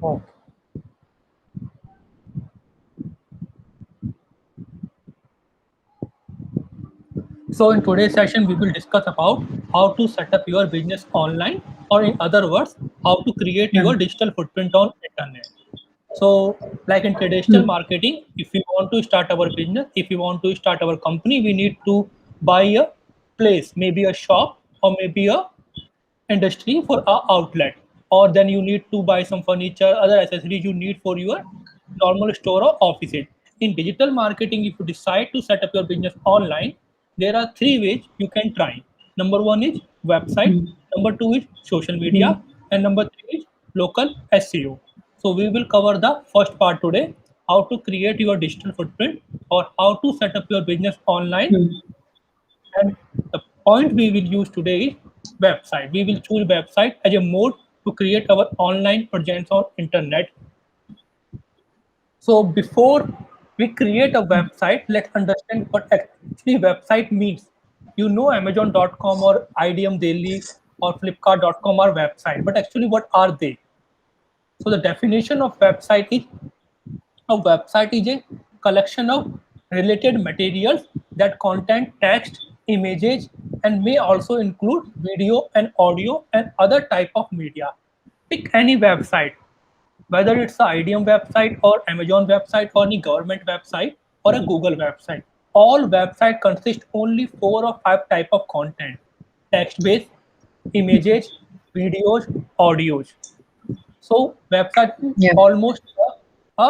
Oh. So in today's session, we will discuss about how to set up your business online, or in other words, how to create Yeah. your digital footprint on internet. So, like in traditional Hmm. marketing, if we want to start our business, if we want to start our company, we need to buy a place, maybe a shop or maybe a industry for our outlet, or then you need to buy some furniture, other accessories you need for your normal store or offices. In digital marketing, if you decide to set up your business online, there are three ways you can try. Number one is website, Hmm. number two is social media, Hmm. and number three is local SEO. So we will cover the first part today: how to create your digital footprint, or how to set up your business online. Hmm. And the point we will use today is website. We will choose website as a mode to create our online presence on internet. So before we create a website, let's understand what actually website means. You know, Amazon.com or IDM Daily or Flipkart.com are website, but actually what are they? So the definition of website is: a website is a collection of related materials that contain text, images, and may also include video and audio and other type of media. Pick any website, whether it's a IDM website or Amazon website or any government website or a Google website. All website consist only 4 or 5 type of content: text-based, images, videos, audios. So website is Yeah. almost a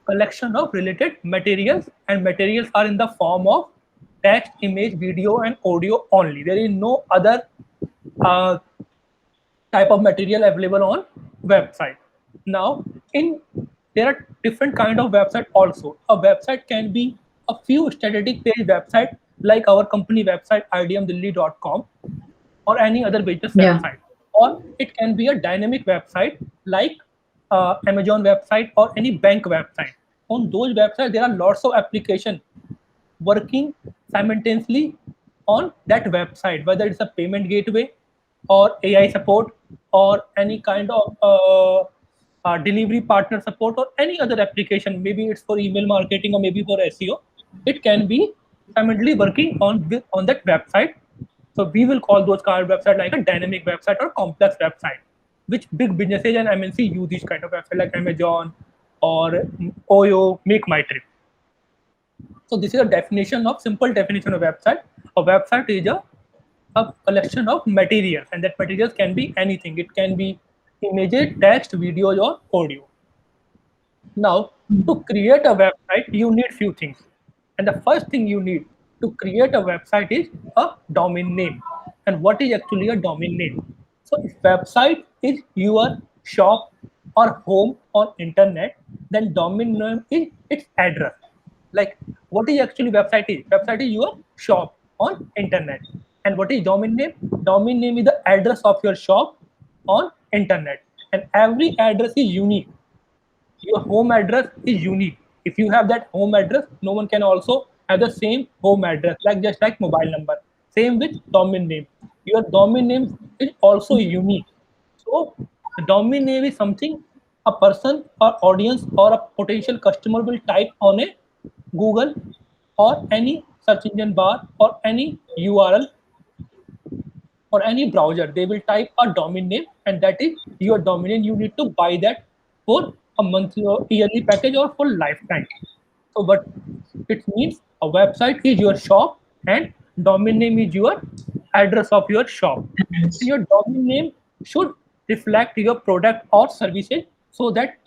collection of related materials, and materials are in the form of text, image, video, and audio only. There is no other uh, type of material available on website. Now, in there are different kind of website also. A website can be a few static page website like our company website idmdelhi.com, or any other business Yeah. website, or it can be a dynamic website like Amazon website or any bank website. On those websites there are lots of application working simultaneously on that website, whether it's a payment gateway or AI support or any kind of delivery partner support or any other application. Maybe it's for email marketing or maybe for SEO. It can be simultaneously working on that website. So we will call those kind of website like a dynamic website or complex website, which big businesses and MNC use these kind of website like Amazon or Oyo, Make My Trip. So this is a definition of simple definition of website. A website is a collection of materials, and that materials can be anything. It can be images, text, videos, or audio. Now, to create a website, you need few things, and the first thing you need to create a website is a domain name. And what is actually a domain name? So, if website is your shop or home on internet, then domain name is its address. Like, what is actually website is? Website is your shop on internet. And what is domain name? Domain name is the address of your shop on internet, and every address is unique. Your home address is unique. If you have that home address, no one can also have the same home address, like just like mobile number. Same with domain name. Your domain name is also unique. So the domain name is something a person or audience or a potential customer will type on a Google or any search engine bar or any URL or any browser. They will type a domain name, and that is your domain name. You need to buy that for a monthly or yearly package or for lifetime. So what it means, a website is your shop and domain name is your address of your shop. And Yes. your domain name should reflect your product or services, so that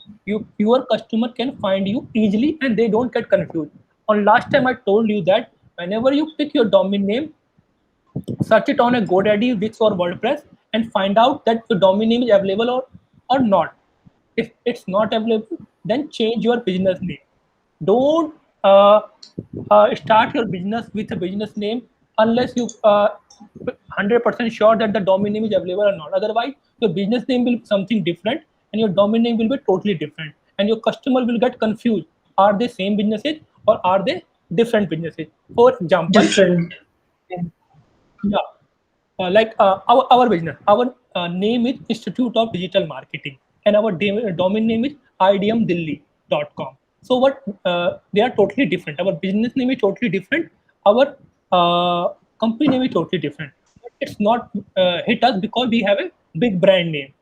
your customer can find you easily and they don't get confused. On last time I told you that whenever you pick your domain name, search it on a GoDaddy, Wix, or WordPress, and find out that the domain name is available or not. If it's not available, then change your business name. Don't start your business with a business name unless you 100% sure that the domain name is available or not. Otherwise, your business name will be something different and your domain name will be totally different, and your customer will get confused. Are they same businesses or are they different businesses? For example, Different. yeah, like our business, our name is Institute of Digital Marketing, and our domain name is idmdelhi.com. So what they are totally different. Our business name is totally different. Our company name is totally different. It's not hit us because we have a big brand name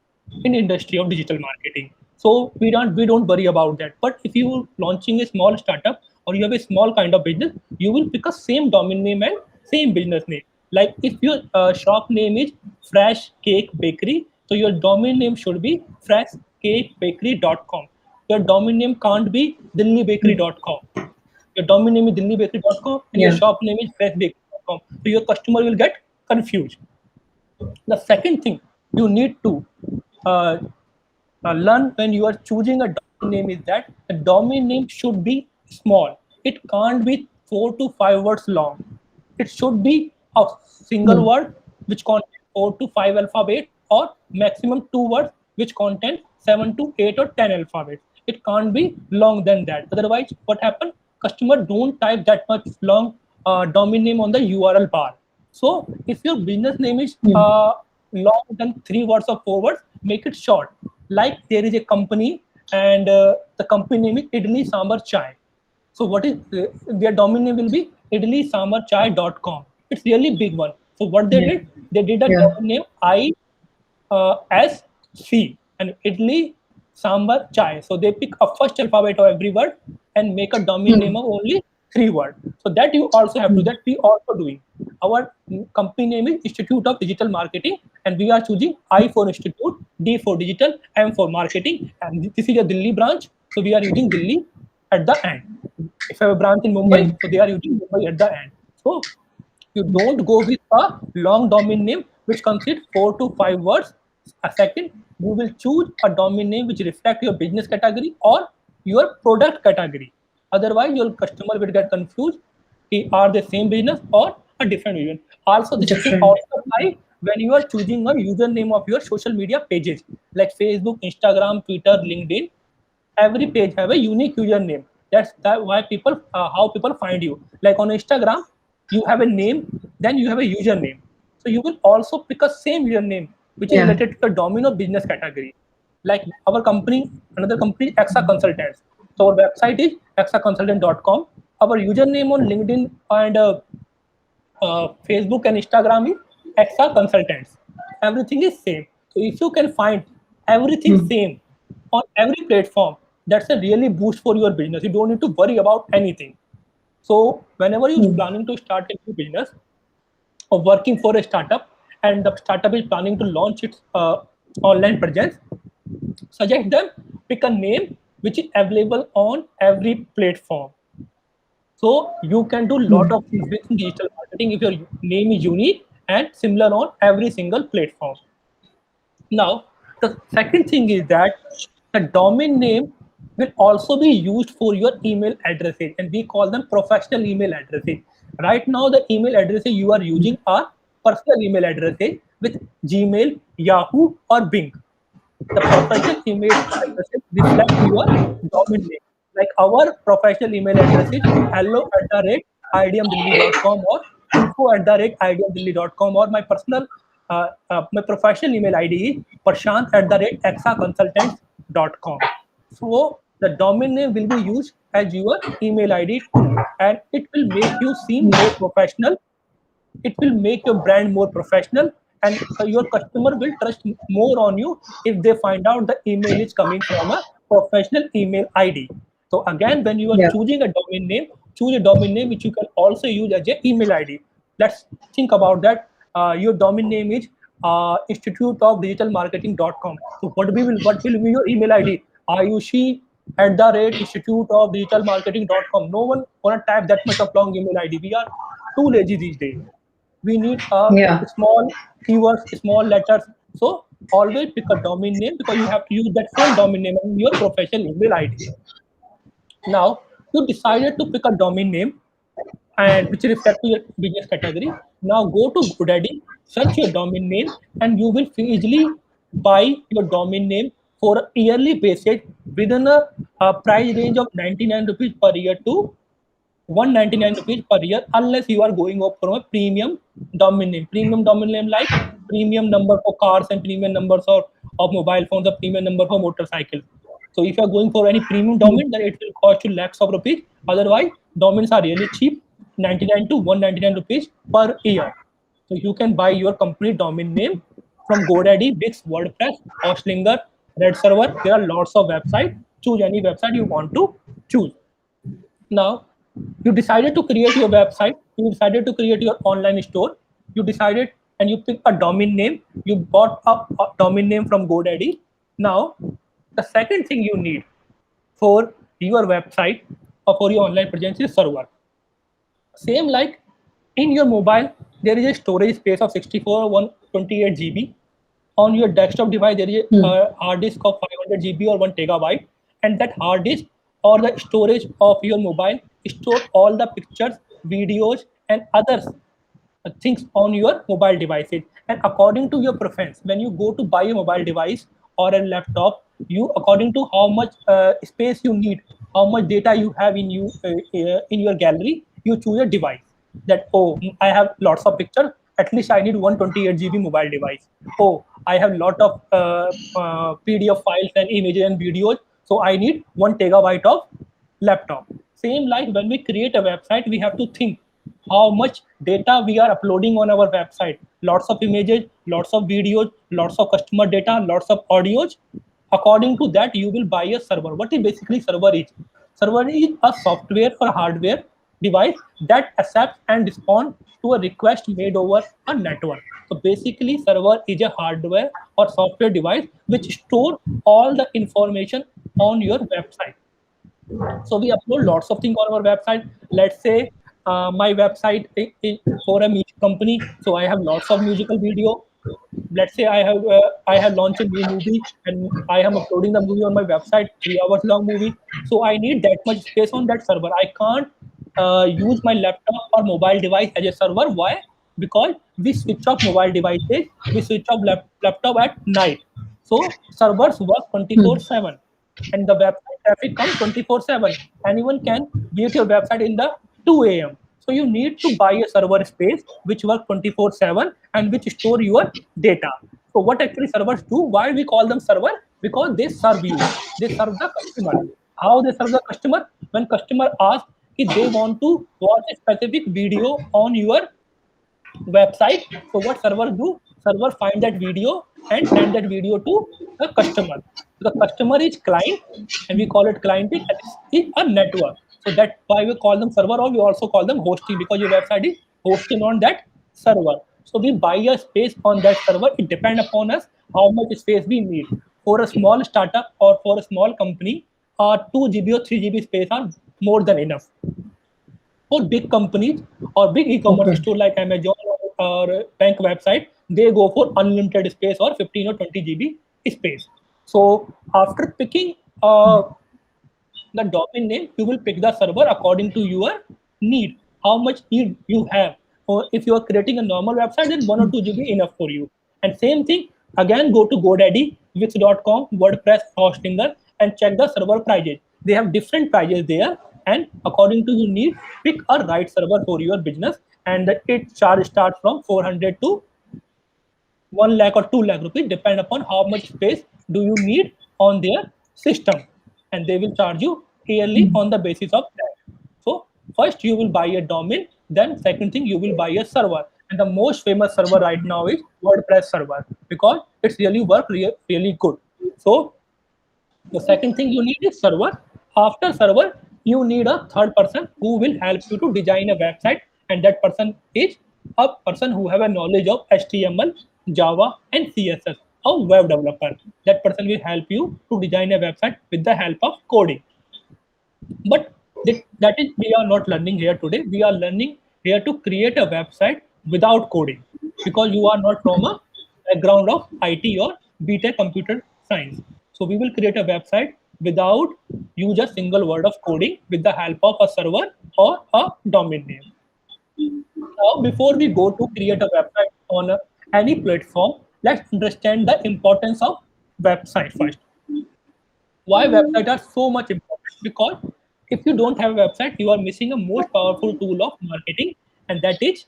in industry of digital marketing. So we don't worry about that. But if you launching a small startup or you have a small kind of business, you will pick a same domain name and same business name. Like if your shop name is Fresh Cake Bakery, so your domain name should be freshcakebakery.com. Your domain name can't be delhibakery.com. Your domain name is delhibakery.com and your Yeah. shop name is freshbakery.com. So your customer will get confused. The second thing you need to uh, learn when you are choosing a domain name is that the domain name should be small. It can't be 4 to 5 words long. It should be a single Hmm. word which contains 4 to 5 alphabet, or maximum 2 words which contain 7 to 8 or 10 alphabets. It can't be long than that. Otherwise, what happens? Customer don't type that much long domain name on the URL bar. So if your business name is Hmm. long than 3 words or 4 words, make it short. Like there is a company and the company name is Idli Sambar Chai. So what is their domain name will be idlisambarchai.com. It's really big one. So what Yeah. they did a Yeah. domain name SC and Idli Sambar Chai. So they pick a first alphabet of every word and make a domain name Hmm. of only 3 words. So that you also have to, Hmm. that we also doing. Our company name is Institute of Digital Marketing, and we are choosing I for Institute, D for Digital, M for Marketing, and this is a Delhi branch. So we are using Delhi at the end. If you have a branch in Yeah. Mumbai, so they are using Mumbai at the end. So you don't go with a long domain name which consists 4 to 5 words a second. You will choose a domain name which reflect your business category or your product category. Otherwise, your customer will get confused. Are they same business or a different business? Also, this thing Different. also apply when you are choosing a username of your social media pages like Facebook, Instagram, Twitter, LinkedIn. Every page have a unique username. That's why people how people find you. Like on Instagram, you have a name, then you have a username. So you will also pick a same username which is Yeah. related to the domain of business category. Like our company, another company, Exa Consultants. So our website is exaconsultant.com. Our username on LinkedIn and Facebook and Instagram is Exa Consultants. Everything is same. So if you can find everything Hmm. same on every platform, that's a really boost for your business. You don't need to worry about anything. So whenever you're Hmm. planning to start a new business or working for a startup, and the startup is planning to launch its online presence, suggest them pick a name which is available on every platform. So you can do a lot Hmm. of things with digital marketing if your name is unique and similar on every single platform. Now, the second thing is that the domain name will also be used for your email addresses, and we call them professional email addresses. Right now, the email addresses you are using are personal email addresses with Gmail, Yahoo, or Bing. The professional email addresses reflect your domain name. Like our professional email address is hello@idmdelhi.com or info@idmdelhi.com, or my professional email ID is prashant@exaconsultants.com. So the domain name will be used as your email ID too, and it will make you seem more professional. It will make your brand more professional, and your customer will trust more on you if they find out the email is coming from a professional email ID. So again, when you are Yeah. choosing a domain name, choose a domain name which you can also use as an email ID. Let's think about that. Your domain name is institute of digital marketing.com. So what will be your email ID? Ayushi @institute of digital marketing.com. No one wanna type that much of long email ID. We are too lazy these days. We need a Yeah. small keywords, small letters. So always pick a domain name because you have to use that same domain name in your professional email ID. Now you decided to pick a domain name and which reflect to your business category. Now go to GoDaddy, search your domain name, and you will easily buy your domain name for a yearly basis within a price range of 99 rupees per year to 199 rupees per year, unless you are going up from a premium domain name. Premium domain name like premium number for cars and premium numbers of mobile phones, or premium number for motorcycles. So if you are going for any premium domain, then it will cost you lakhs of rupees. Otherwise, domains are really cheap, 99 to 199 rupees per year. So you can buy your complete domain name from GoDaddy, Wix, WordPress, Hostlinger, Red Server. There are lots of websites. Choose any website you want to choose. Now, you decided to create your website, you decided to create your online store, you decided and you pick a domain name, you bought a domain name from GoDaddy. Now, the second thing you need for your website or for your online presence is server. Same like in your mobile, there is a storage space of 64 or 128 GB. On your desktop device, there is Hmm. a hard disk of 500 GB or 1 terabyte, and that hard disk or the storage of your mobile store all the pictures, videos, and others things on your mobile devices. And according to your preference, when you go to buy a mobile device or a laptop, you according to how much space you need, how much data you have in your gallery, you choose a device. That, oh, I have lots of pictures, at least I need 128 GB mobile device. Oh, I have lot of PDF files and images and videos, so I need 1 terabyte of laptop. Same like when we create a website, we have to think how much data we are uploading on our website. Lots of images, lots of videos, lots of customer data, lots of audios. According to that, you will buy a server. What is basically server is? Server is a software or hardware device that accepts and responds to a request made over a network. So basically, server is a hardware or software device which store all the information on your website. So we upload lots of things on our website. Let's say my website is for a music company, so I have lots of musical video. Let's say I have launched a new movie and I am uploading the movie on my website, 3 hours long movie. So I need that much space on that server. I can't use my laptop or mobile device as a server. Why? Because we switch off mobile devices, we switch off laptop at night. So servers work Hmm. 24/7, and the website traffic comes 24/7. Anyone can visit your website in the 2 a.m. So you need to buy a server space which work 24/7 and which store your data. So what actually servers do? Why we call them server? Because they serve you. They serve the customer. How they serve the customer? When customer asks if they want to watch a specific video on your website. So what server do? Server find that video and send that video to the customer. So the customer is client, and we call it clienting, and this is a network. So that's why we call them server, or we also call them hosting, because your website is hosting on that server. So we buy a space on that server. It depends upon us how much space we need. For a small startup or for a small company, 2 GB or 3 GB space are more than enough. For big companies or big e-commerce Okay. store like Amazon or bank website, they go for unlimited space or 15 or 20 GB space. So after picking the domain name, you will pick the server according to your need, how much need you have. Or if you are creating a normal website, then 1 or 2 GB enough for you. And same thing, again, go to GoDaddy, Wix.com, WordPress, Hostinger, and check the server prices. They have different prices there, and according to your need, pick a right server for your business. And its charge starts from 400 to 1 lakh or 2 lakh rupees, depend upon how much space do you need on their system, and they will charge you yearly on the basis of that. So first you will buy a domain, then second thing you will buy a server, and the most famous server right now is WordPress server, because it's really really good. So the second thing you need is server. After server, you need a third person who will help you to design a website, and that person is a person who have a knowledge of HTML, Java, and CSS, a web developer. That person will help you to design a website with the help of coding. But that is we are not learning here today. We are learning here to create a website without coding, because you are not from a background of IT or BTech computer science. So we will create a website without use a single word of coding with the help of a server or a domain name. Now, before we go to create a website on any platform, let's understand the importance of website first. Why websites are so much important? Because If you don't have a website, you are missing a most powerful tool of marketing, and that is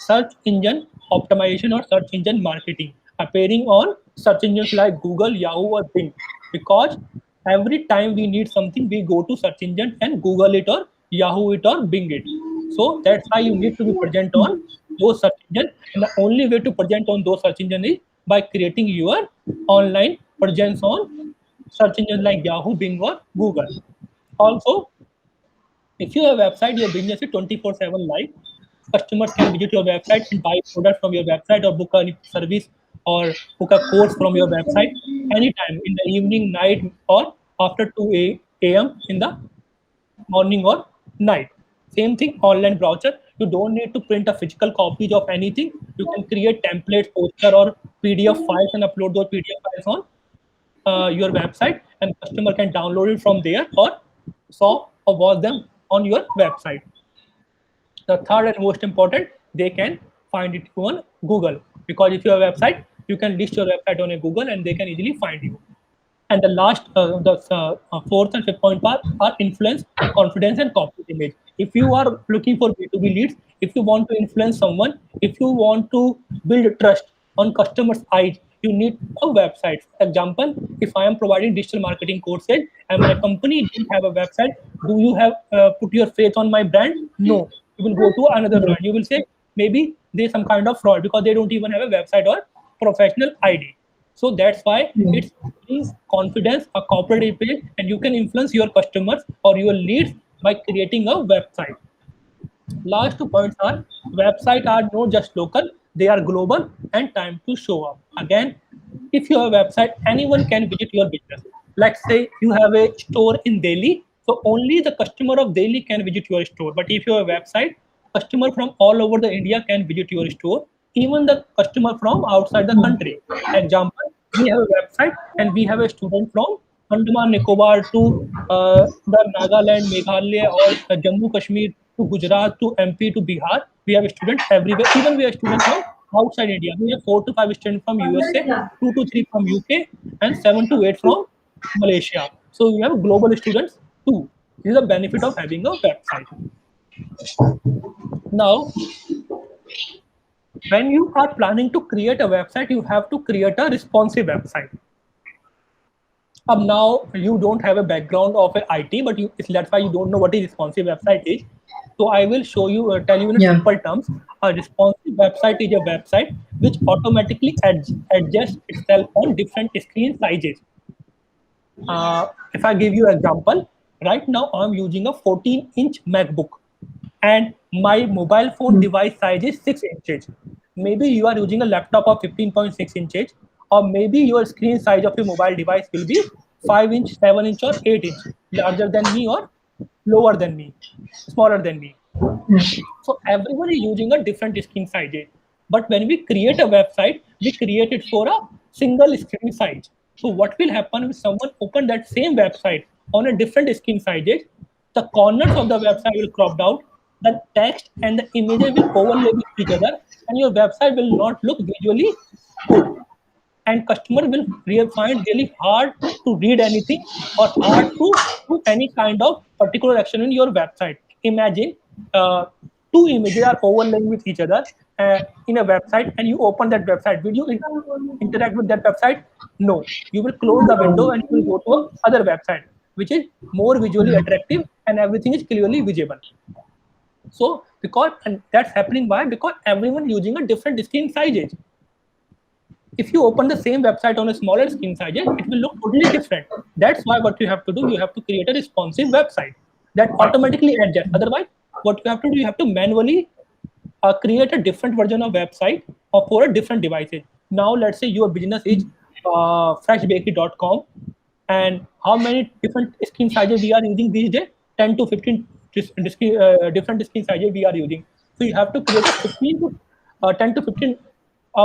search engine optimization or search engine marketing, appearing on search engines like Google, Yahoo, or Bing. Because every time we need something, we go to search engine and Google it or Yahoo it or Bing it. So that's why you need to be present on those search engine, and the only way to present on those search engine is by creating your online presence on search engines like Yahoo, Bing, or Google. Also, if you have a website, your business is 24/7 live. Customers can visit your website and buy products from your website, or book a service, or book a course from your website anytime in the evening, night, or after 2 a.m. in the morning or night. Same thing, online browser. You don't need to print a physical copies of anything. You can create templates, poster, or PDF files and upload those PDF files on your website, and customer can download it from there or saw or watch them on your website. The third and most important, they can find it on Google, because if you have a website, you can list your website on a Google and they can easily find you. And the last, the fourth and fifth point are influence, confidence, and corporate image. If you are looking for B2B leads, if you want to influence someone, if you want to build trust on customers' eyes, you need a website. For example, if I am providing digital marketing courses and my company didn't have a website, do you have put your faith on my brand? No. You will go to another brand. You will say maybe there's some kind of fraud because they don't even have a website or professional ID. So that's why it's brings confidence, a corporate page, and you can influence your customers or your leads by creating a website. Last 2 points are website are not just local, they are global, and time to show up. Again, if you have a website, anyone can visit your business. Let's say you have a store in Delhi, so only the customer of Delhi can visit your store. But if you have a website, customer from all over the India can visit your store, even the customer from outside the country. Example, we have a website and we have a student from Andaman Nicobar to the Nagaland, Meghalaya, or Jammu Kashmir to Gujarat to MP to Bihar. We have students everywhere. Even we have students from outside India. We have 4 to 5 students from USA, 2 to 3 from UK, and 7 to 8 from Malaysia. So we have global students too. This is the benefit of having a website. Now, when you are planning to create a website, you have to create a responsive website. Now you don't have a background of an IT, but that's why you don't know what a responsive website is. So I will show you, tell you in Yeah. simple terms. A responsive website is a website which automatically adjusts itself on different screen sizes. If I give you an example, right now I'm using a 14-inch MacBook, and my mobile phone device size is 6 inches. Maybe you are using a laptop of 15.6 inches, or maybe your screen size of your mobile device will be 5 inch, 7 inch, or 8 inch, larger than me or lower than me, smaller than me. So everyone is using a different screen sizes. But when we create a website, we create it for a single screen size. So what will happen if someone open that same website on a different screen sizes? The corners of the website will cropped out, the text and the images will overlay with each other, and your website will not look visually good, and customer will find really hard to read anything or hard to do any kind of particular action in your website. Imagine two images are overlaying with each other in a website, and you open that website. Will you interact with that website? No. You will close the window and you will go to other website, which is more visually attractive and everything is clearly visible. So because, and that's happening why? Because everyone using a different screen sizes. If you open the same website on a smaller screen size, it will look totally different. That's why what you have to do, you have to create a responsive website that automatically adjusts. Otherwise, what you have to do, you have to manually create a different version of website or for a different devices. Now, let's say your business is freshbakery.com, and how many different screen sizes we are using these days? 10 to 15 different screen sizes we are using. So you have to create a 15 to 10 to 15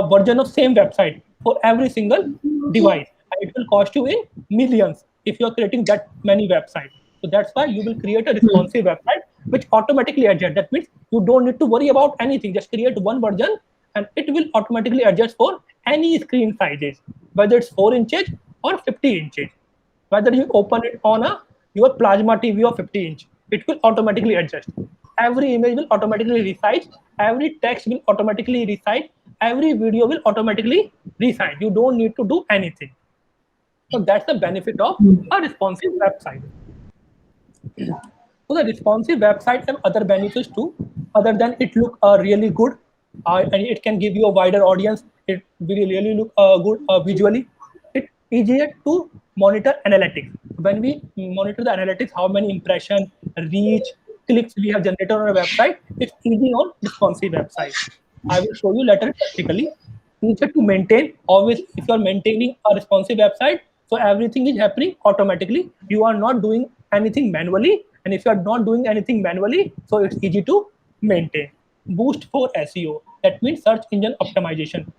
version of same website for every single device, and it will cost you in millions if you are creating that many websites. So that's why you will create a responsive website which automatically adjusts. That means you don't need to worry about anything. Just create one version and it will automatically adjust for any screen sizes, whether it's 4 inches or 50 inches, whether you open it on a your plasma TV of 50 inch. it will automatically adjust. Every image will automatically resize, every text will automatically resize, every video will automatically resize. You don't need to do anything. So that's the benefit of a responsive website. So the responsive website have other benefits too, other than it look really good, and it can give you a wider audience. It will really look good visually. It's easier to monitor analytics. When we monitor the analytics, how many impressions, reach, clicks we have generated on a website, it's easy on responsive website. I will show you later practically. Easier to maintain. Always, if you are maintaining a responsive website, so everything is happening automatically. You are not doing anything manually, and if you are not doing anything manually, so it's easy to maintain. Boost for SEO. That means search engine optimization.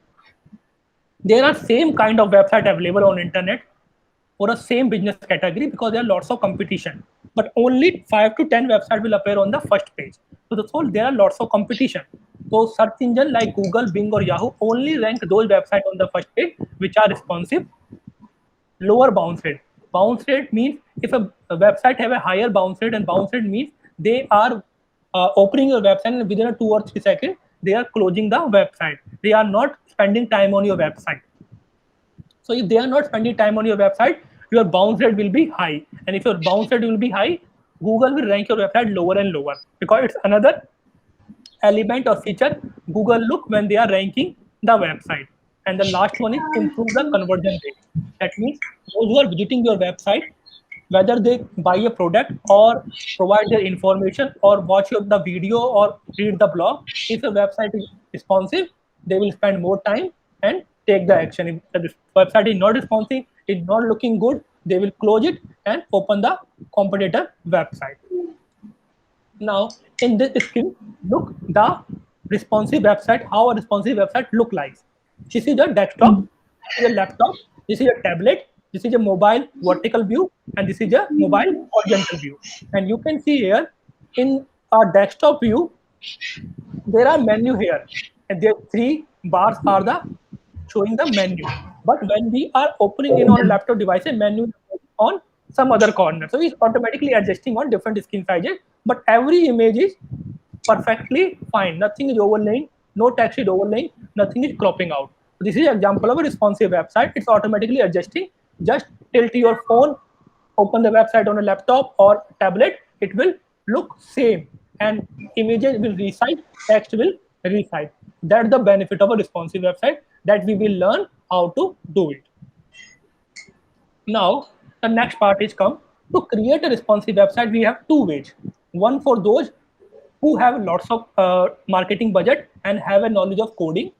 There are same kind of website available on internet for a same business category because there are lots of competition. But only 5 to 10 websites will appear on the first page. So that's all. There are lots of competition. So search engine like Google, Bing, or Yahoo only rank those websites on the first page which are responsive. Lower bounce rate. Bounce rate means if a website have a higher bounce rate, and bounce rate means they are opening your website and within a 2 or 3 seconds they are closing the website. They are not spending time on your website. So if they are not spending time on your website, your bounce rate will be high. And if your bounce rate will be high, Google will rank your website lower and lower because it's another element or feature Google look when they are ranking the website. And the last one is improve the conversion rate. That means those who are visiting your website, whether they buy a product or provide their information or watch the video or read the blog, if the website is responsive, they will spend more time and take the action. If the website is not responsive, is not looking good, they will close it and open the competitor website. Now, in this skill, look the responsive website, how a responsive website look like. This is a desktop, this is a laptop, this is a tablet, this is a mobile vertical view, and this is a mobile horizontal view. And you can see here in our desktop view, there are menu here, and there 3 bars are the showing the menu. But when we are opening in on a laptop device, a menu is on some other corner, so it's automatically adjusting on different screen sizes. But every image is perfectly fine. Nothing is overlaying, no text is overlaying, nothing is cropping out. So this is an example of a responsive website. It's automatically adjusting. Just tilt your phone, open the website on a laptop or tablet, it will look same, and images will resize, text will resize. That's the benefit of a responsive website that we will learn how to do it. Now, the next part is come to create a responsive website. We have 2 ways. One for those who have lots of marketing budget and have a knowledge of coding.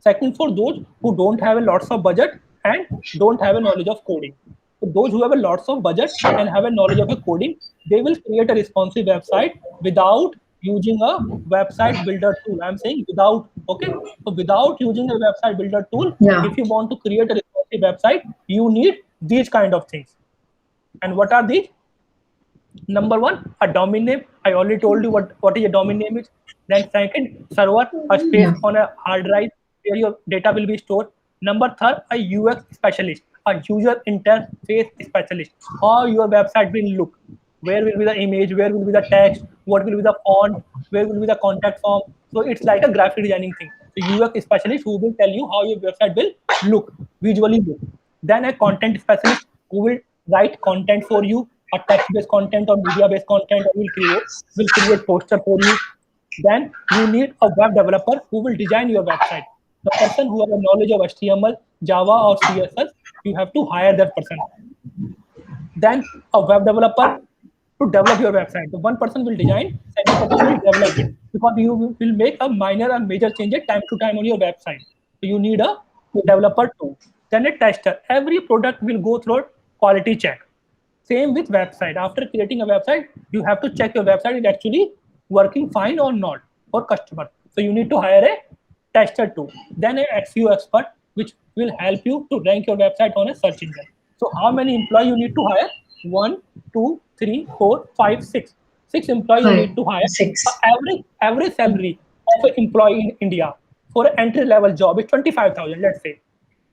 Second, for those who don't have a lots of budget and don't have a knowledge of coding. So those who have a lots of budget and have a knowledge of a coding, they will create a responsive website without using a website builder tool. I'm saying without, okay? So without using a website builder tool, Yeah. if you want to create a responsive website, you need these kind of things. And what are these? Number one, a domain name. I already told you what is a domain name is. Then second, server, a space Yeah. on a hard drive where your data will be stored. Number third, a UX specialist, a user interface specialist. How your website will look. Where will be the image? Where will be the text? What will be the font? Where will be the contact form? So it's like a graphic designing thing. So UX specialist who will tell you how your website will look, visually look. Then a content specialist who will write content for you, a text-based content or media-based content, or will create poster for you. Then you need a web developer who will design your website. The person who has a knowledge of HTML, Java, or CSS, you have to hire that person. Then a web developer to develop your website. The one person will design, second person will develop it because you will make a minor and major changes time to time on your website. So you need a developer too. Then a tester. Every product will go through a quality check. Same with website. After creating a website, you have to check your website is actually working fine or not for customer. So you need to hire a tester too. Then a SEO expert, which will help you to rank your website on a search engine. So how many employees you need to hire? 1, 2, 3, 4, 5, 6. 6 employees you need Five, to hire. six. Average salary of an employee in India for an entry level job is 25,000. Let's say.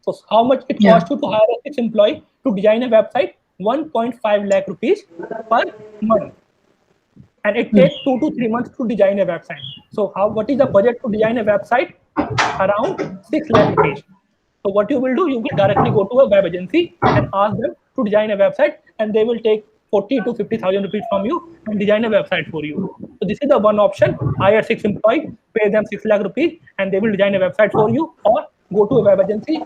So how much it Yeah. costs you to hire a 6 employee to design a website? 1.5 lakh rupees per month. and it takes 2 to 3 months to design a website. So what is the budget to design a website? Around 6 lakh rupees. So what you will do, you will directly go to a web agency and ask them to design a website, and they will take 40 to 50,000 rupees from you and design a website for you. So this is the one option: hire 6 employees, pay them 6 lakh rupees, and they will design a website for you. Or go to a web agency,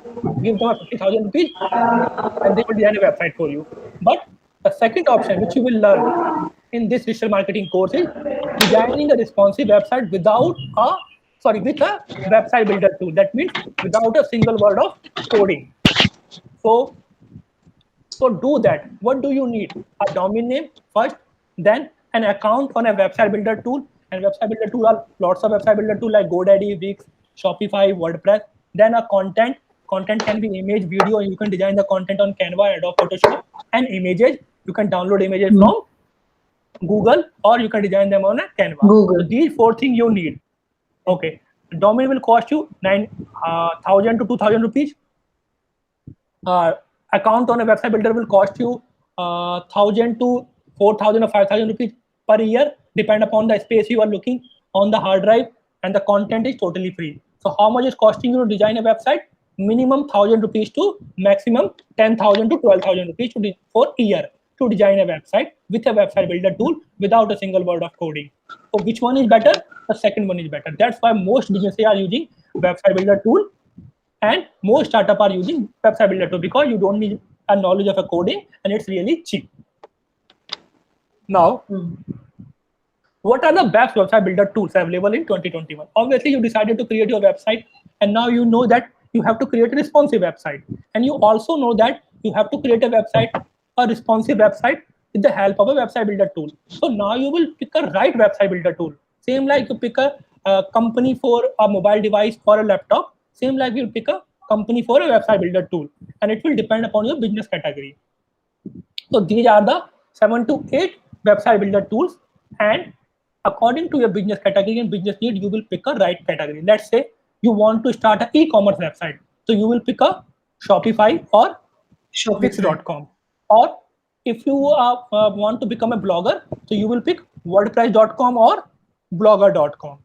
give them 50,000 rupees, and they will design a website for you. But the second option, which you will learn in this digital marketing course, is designing a responsive website with a website builder tool. That means without a single word of coding. So do that. What do you need? A domain name first, then an account on a website builder tool. And website builder tool are lots of website builder tool like GoDaddy, Wix, Shopify, WordPress. Then a content. Content can be image, video, and you can design the content on Canva, Adobe Photoshop. And images, you can download images from Google, or you can design them on a Canva. Google. So these 4 things you need. Okay. Domain will cost you 9,000 to 2,000 rupees. Account on a website builder will cost you 1,000 to 4,000 or 5,000 rupees per year, depend upon the space you are looking on the hard drive, and the content is totally free. So how much is costing you to design a website? Minimum 1,000 rupees to maximum 10,000 to 12,000 rupees for a year to design a website with a website builder tool without a single word of coding. So which one is better? The second one is better. That's why most businesses are using website builder tool, and most startups are using website builder tool, because you don't need a knowledge of a coding, and it's really cheap. Now, what are the best website builder tools available in 2021? Obviously, you decided to create your website, and now you know that you have to create a responsive website. And you also know that you have to create a responsive website with the help of a website builder tool. So now you will pick a right website builder tool. Same like you pick a company for a mobile device or a laptop. Same like you'll pick a company for a website builder tool. And it will depend upon your business category. So these are the 7 to 8 website builder tools. And according to your business category and business need, you will pick a right category. Let's say you want to start an e-commerce website. So you will pick a Shopify or Wix.com. Or if you want to become a blogger, so you will pick WordPress.com or Blogger.com.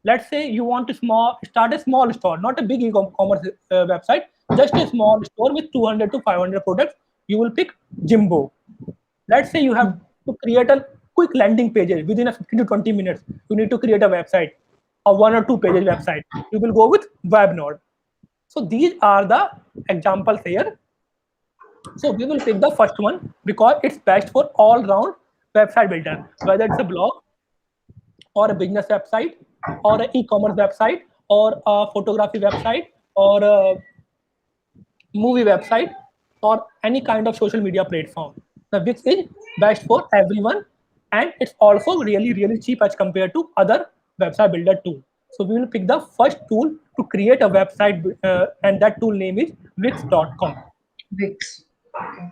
Let's say you want to start a small store, not a big e-commerce website, just a small store with 200 to 500 products. You will pick Jimbo. Let's say you have to create a quick landing page within a 15 to 20 minutes. You need to create a website, a 1 or 2 pages website. You will go with Webnode. So these are the examples here. So we will pick the first one because it's best for all-round website builder, whether it's a blog or a business website or an e-commerce website or a photography website or a movie website or any kind of social media platform. The Wix is best for everyone, and it's also really cheap as compared to other website builder tools. So we will pick the first tool to create a website, and that tool name is Wix.com. Wix. Okay.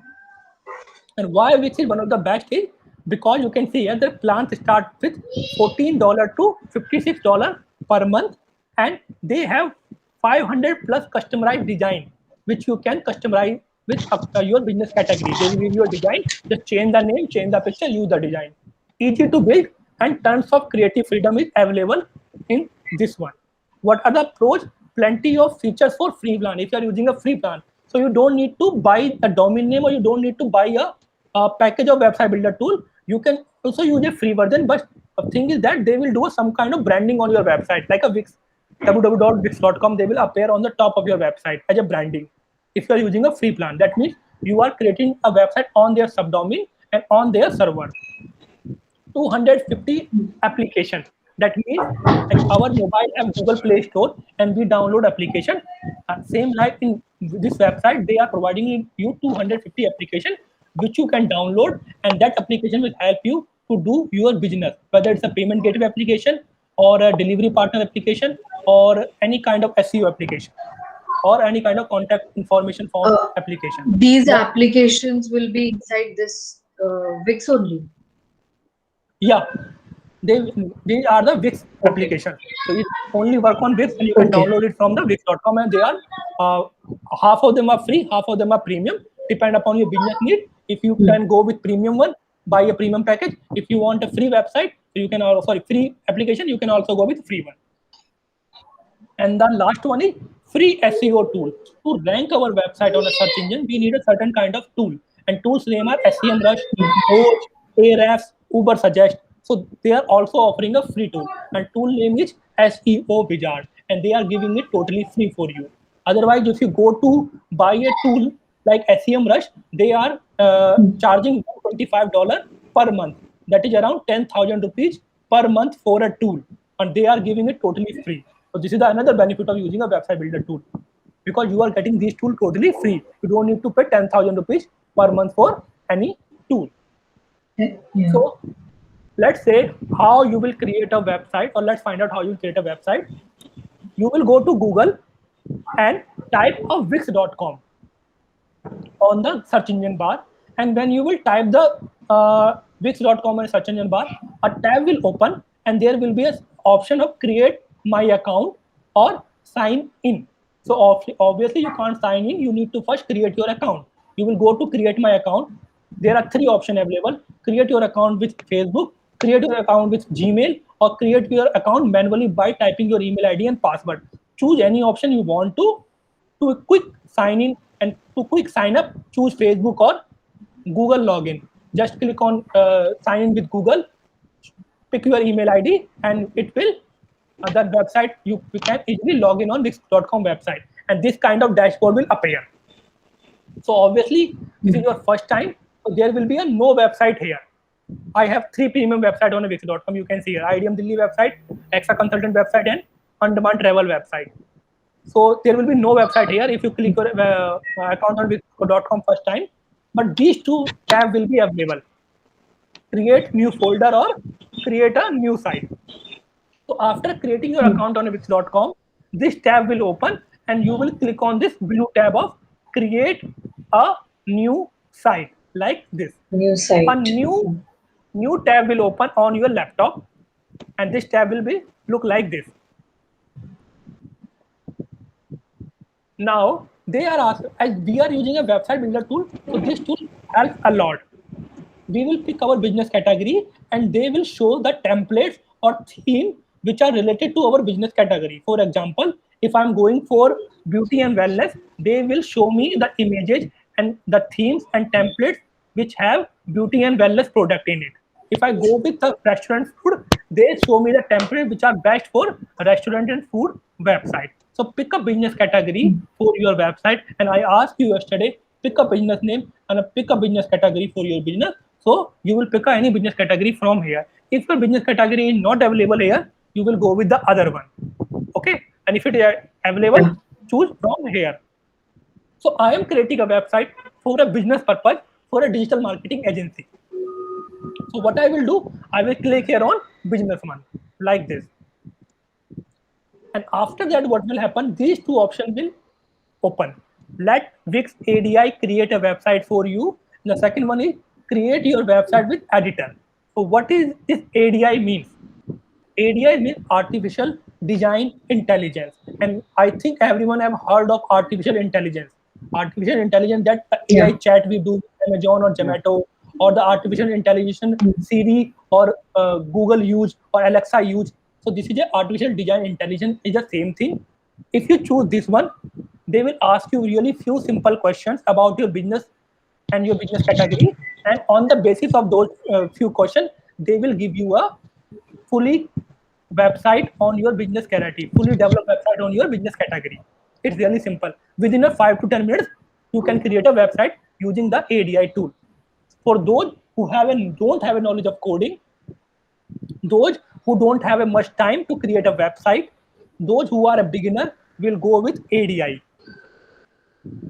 And why Wix is one of the best is because you can see here the plans start with $14 to $56 per month, and they have 500 plus customized design, which you can customize with your business category. They will give you a design, just change the name, change the picture, use the design. Easy to build, and tons of creative freedom is available in this one. What are the pros? Plenty of features for free plan if you are using a free plan. So you don't need to buy a domain name, or you don't need to buy a package of website builder tool. You can also use a free version, but the thing is that they will do some kind of branding on your website, like a Wix, www.wix.com. They will appear on the top of your website as a branding. If you are using a free plan, that means you are creating a website on their subdomain and on their server. 250 applications. That means like our mobile app Google Play Store, and we download application. Same like in this website, they are providing you 250 applications which you can download, and that application will help you to do your business, whether it's a payment gateway application or a delivery partner application or any kind of SEO application or any kind of contact information form application. These applications will be inside this Wix only. Yeah, they are the Wix application. So it only work on Wix, and you can download it from the Wix.com, and they are half of them are free, half of them are premium, depend upon your business need. If you can go with premium one, buy a premium package. If you want a free website, you can also, free application, you can also go with free one. And the last one is free SEO tool. To rank our website on a search engine, we need a certain kind of tool. And tools name are SEMrush, Coach, Ahrefs, Uber Suggest. So they are also offering a free tool. And tool name is SEO Wizard. And they are giving it totally free for you. Otherwise, if you go to buy a tool like SEMrush, they are charging $125 per month. That is around 10,000 rupees per month for a tool. And they are giving it totally free. So this is another benefit of using a website builder tool, because you are getting these tools totally free. You don't need to pay 10,000 rupees per month for any tool. Yeah. So let's say how you will create a website, or let's find out how you create a website. You will go to Google and type a Wix.com on the search engine bar, and when you will type the Wix.com in search engine bar, a tab will open, and there will be an option of create my account or sign in. So obviously you can't sign in, you need to first create your account. You will go to create my account. There are three options available: create your account with Facebook, create your account with Gmail, or create your account manually by typing your email ID and password. Choose any option you want to quick sign in, and to quick sign up, choose Facebook or Google login. Just click on sign in with Google, pick your email ID, and it will that website you can easily log in on Wix.com website, and this kind of dashboard will appear. So obviously this is your first time, so there will be a no website here. I have 3 premium website on Wix.com. You can see here: IDM Delhi website, Exa Consultant website, and on-demand travel website. So there will be no website here if you click your account on Wix.com first time. But these two tabs will be available: create new folder or create a new site. So after creating your account on Wix.com, this tab will open, and you will click on this blue tab of create a new site, like this. New A site. new tab will open on your laptop, and this tab will be look like this. Now they are asked, as we are using a website builder tool, so this tool helps a lot. We will pick our business category, and they will show the templates or theme which are related to our business category. For example, if I'm going for beauty and wellness, they will show me the images and the themes and templates which have beauty and wellness product in it. If I go with the restaurant food, they show me the templates which are best for restaurant and food website. So pick a business category for your website, and I asked you yesterday, pick a business name and pick a business category for your business. So you will pick any business category from here. If your business category is not available here, you will go with the other one. Okay, and if it is available, choose from here. So I am creating a website for a business purpose for a digital marketing agency. So what I will do, I will click here on business one like this. And after that, what will happen? These two options will open. Let Wix ADI create a website for you. The second one is create your website with editor. So what is this ADI means? ADI means artificial design intelligence, and I think everyone have heard of artificial intelligence. Artificial intelligence, that AI Yeah. chat we do with Amazon or Zomato, or the artificial intelligence Siri or Google use or Alexa use. So this is a artificial design intelligence is the same thing. If you choose this one, they will ask you really few simple questions about your business and your business category, and on the basis of those few questions, they will give you a fully website on your business category, fully developed website on your business category. It's really simple. Within a 5 to 10 minutes, you can create a website using the ADI tool. For those who don't have a knowledge of coding, those who don't have a much time to create a website, those who are a beginner will go with ADI.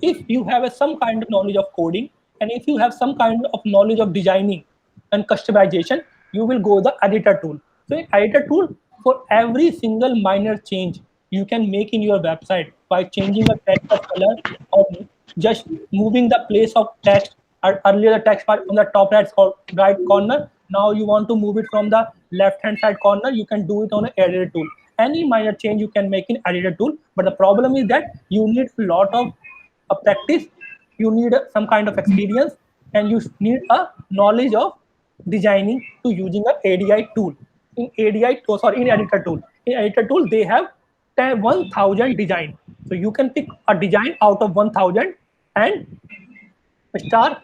If you have some kind of knowledge of coding, and if you have some kind of knowledge of designing and customization, you will go the editor tool. So editor tool, for every single minor change you can make in your website by changing a text of color, or just moving the place of text. Earlier the text part on the top right corner, now you want to move it from the left hand side corner, you can do it on an editor tool. Any minor change you can make in editor tool, but the problem is that you need a lot of a practice, you need some kind of experience, and you need a knowledge of designing to using a ADI tool. In in editor tool. In editor tool, they have 1,000 design. So you can pick a design out of 1,000 and start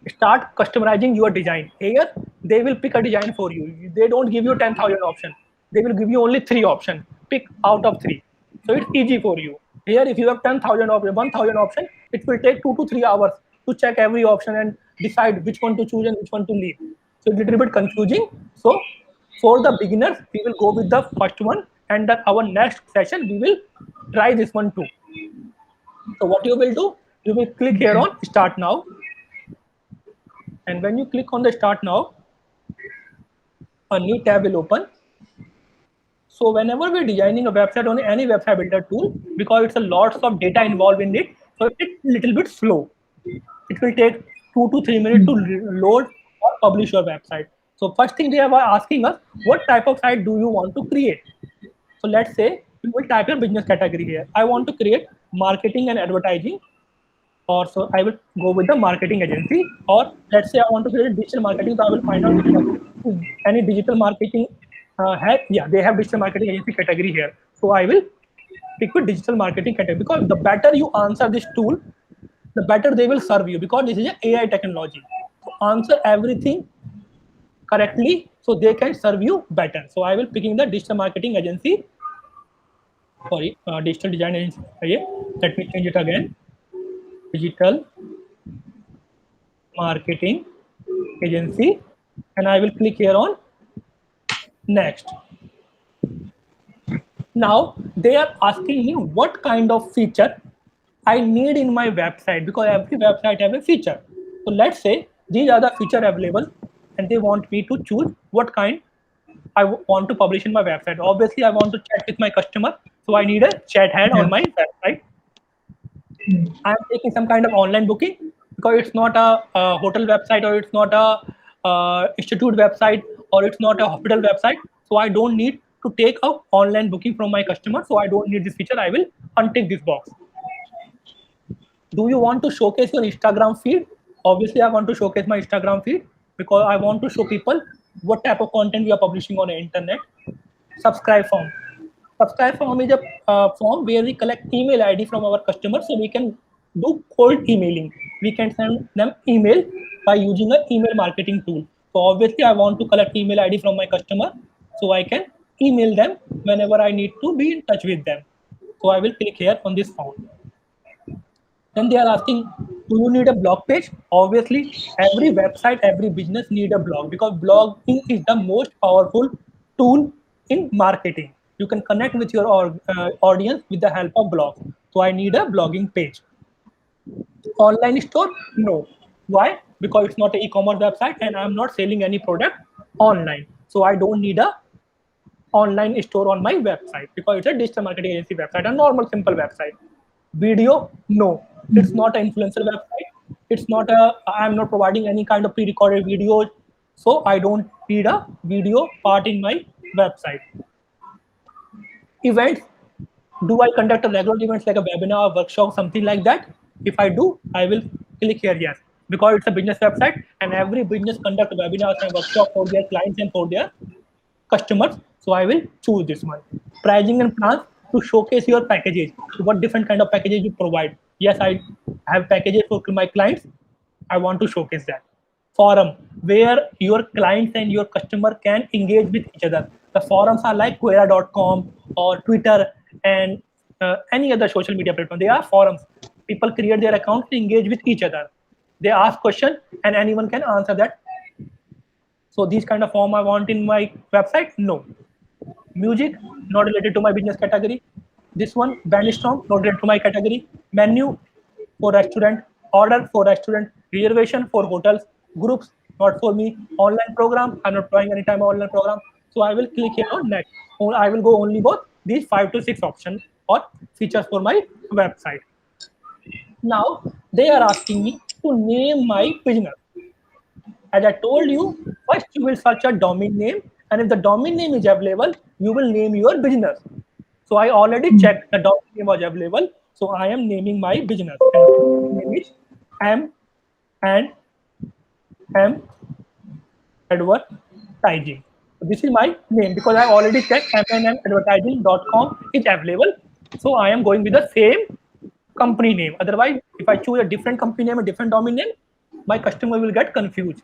start customizing your design. Here they will pick a design for you. They don't give you 10,000 options. They will give you only 3 options. Pick out of 3. So it's easy for you. Here if you have 10,000 options, 1,000 options, it will take 2 to 3 hours to check every option and decide which one to choose and which one to leave. So it's a little bit confusing. So for the beginners, we will go with the first one, and then our next session we will try this one too. So what you will do, you will click here Okay. on start now, and when you click on the start now, a new tab will open. So whenever we're designing a website on any website builder tool, because it's a lots of data involved in it, so it's a little bit slow. It will take 2 to 3 minutes to load or publish your website. So first thing they are asking us, what type of site do you want to create? So let's say you will type your business category here. I want to create marketing and advertising, or so I will go with the marketing agency. Or let's say I want to create digital marketing, so I will find out any digital marketing yeah, they have digital marketing agency category here. So I will pick with digital marketing category, because the better you answer this tool, the better they will serve you, because this is an AI technology. So answer everything correctly so they can serve you better. So I will picking the digital marketing agency. Sorry, digital design agency. Okay, let me change it again. Digital marketing agency, and I will click here on next. Now they are asking me what kind of feature I need in my website, because every website have a feature. So let's say these are the feature available, and they want me to choose what kind want to publish in my website. Obviously, I want to chat with my customer, so I need a chat head on Yeah. my website. I'm taking some kind of online booking, because it's not a hotel website, or it's not a institute website, or it's not a hospital website. So I don't need to take a online booking from my customer. So I don't need this feature. I will untick this box. Do you want to showcase your Instagram feed? Obviously, I want to showcase my Instagram feed, because I want to show people what type of content we are publishing on the internet. Subscribe form. Subscribe form is a form where we collect email ID from our customers, so we can do cold emailing. We can send them email by using an email marketing tool. So obviously, I want to collect email ID from my customer, so I can email them whenever I need to be in touch with them. So I will click here on this form. Then they are asking, do you need a blog page? Obviously, every website, every business need a blog, because blogging is the most powerful tool in marketing. You can connect with your audience with the help of blog. So I need a blogging page. Online store? No. Why? Because it's not an e-commerce website, and I'm not selling any product online. So I don't need a online store on my website, because it's a digital marketing agency website, a normal simple website. Video? No, it's not an influencer website. It's not a, I'm not providing any kind of pre-recorded videos, so I don't need a video part in my website. Events? Do I conduct a regular events like a webinar, workshop, something like that? If I do, I will click here yes, because it's a business website, and every business conduct webinars and workshop for their clients and for their customers. So I will choose this one. Pricing and plans, to showcase your packages. What different kind of packages you provide. Yes, I have packages for my clients. I want to showcase that. Forum, where your clients and your customer can engage with each other. The forums are like Quora.com or Twitter, and any other social media platform. They are forums. People create their accounts to engage with each other. They ask questions, and anyone can answer that. So these kind of form I want in my website? No. Music, not related to my business category. This one, Bandstorm, not related to my category. Menu for restaurant, order for restaurant, reservation for hotels, groups, not for me. Online program, I'm not trying any time online program. So I will click here on next. Or I will go only both these 5 to 6 options or features for my website. Now they are asking me to name my business. As I told you, first you will search a domain name, and if the domain name is available, you will name your business. So I already checked the domain name was available, so I am naming my business. And my name is M and M Advertising. So this is my name because I already checked mnmadvertising.com is available. So I am going with the same company name. Otherwise, if I choose a different company name, a different domain name, my customer will get confused.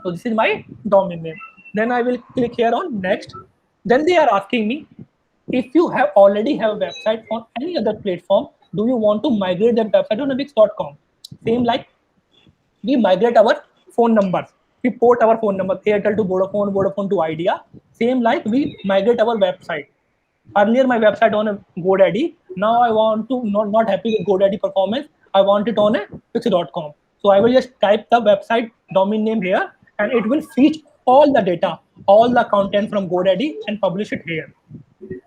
So this is my domain name. Then I will click here on next. Then they are asking me if you have already have a website on any other platform, do you want to migrate that website on Wix.com? Same like we migrate our phone numbers. We port our phone number, Airtel to Vodafone, Vodafone to Idea. Same like we migrate our website. Earlier my website on a GoDaddy. Now I want to not happy with GoDaddy performance. I want it on a Wix.com. So I will just type the website domain name here, and it will fetch all the data, all the content from GoDaddy and publish it here.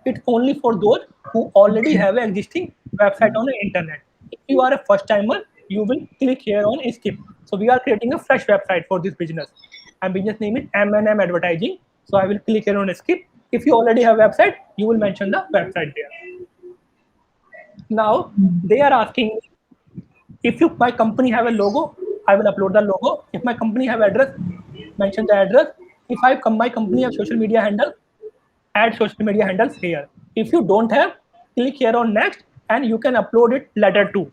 It's only for those who already Okay. have an existing website on the internet. If you are a first timer, you will click here on skip. So we are creating a fresh website for this business, and business name is M&M Advertising. So I will click here on skip. If you already have a website, you will mention the website there. Now they are asking me if you my company have a logo, I will upload the logo. If my company have address, mention the address. If my company have social media handle, add social media handles here. If you don't have, click here on next, and you can upload it later too.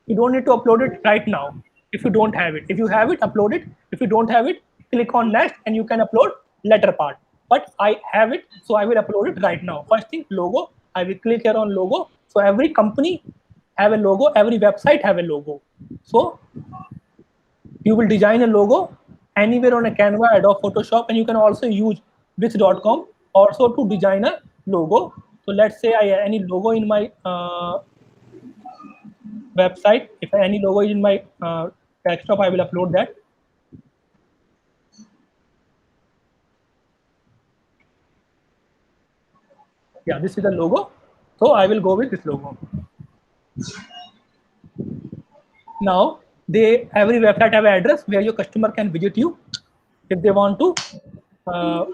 You don't need to upload it right now if you don't have it. If you have it, upload it. If you don't have it, click on next, and you can upload later part. But I have it, so I will upload it right now. First thing, logo. I will click here on logo. So every company have a logo, every website have a logo. So you will design a logo anywhere on a Canva, Adobe Photoshop, and you can also use Wix.com also to design a logo. So let's say I have any logo in my website. If any logo is in my desktop, I will upload that. Yeah, this is the logo. So I will go with this logo. Now every website have an address where your customer can visit you if they want to uh,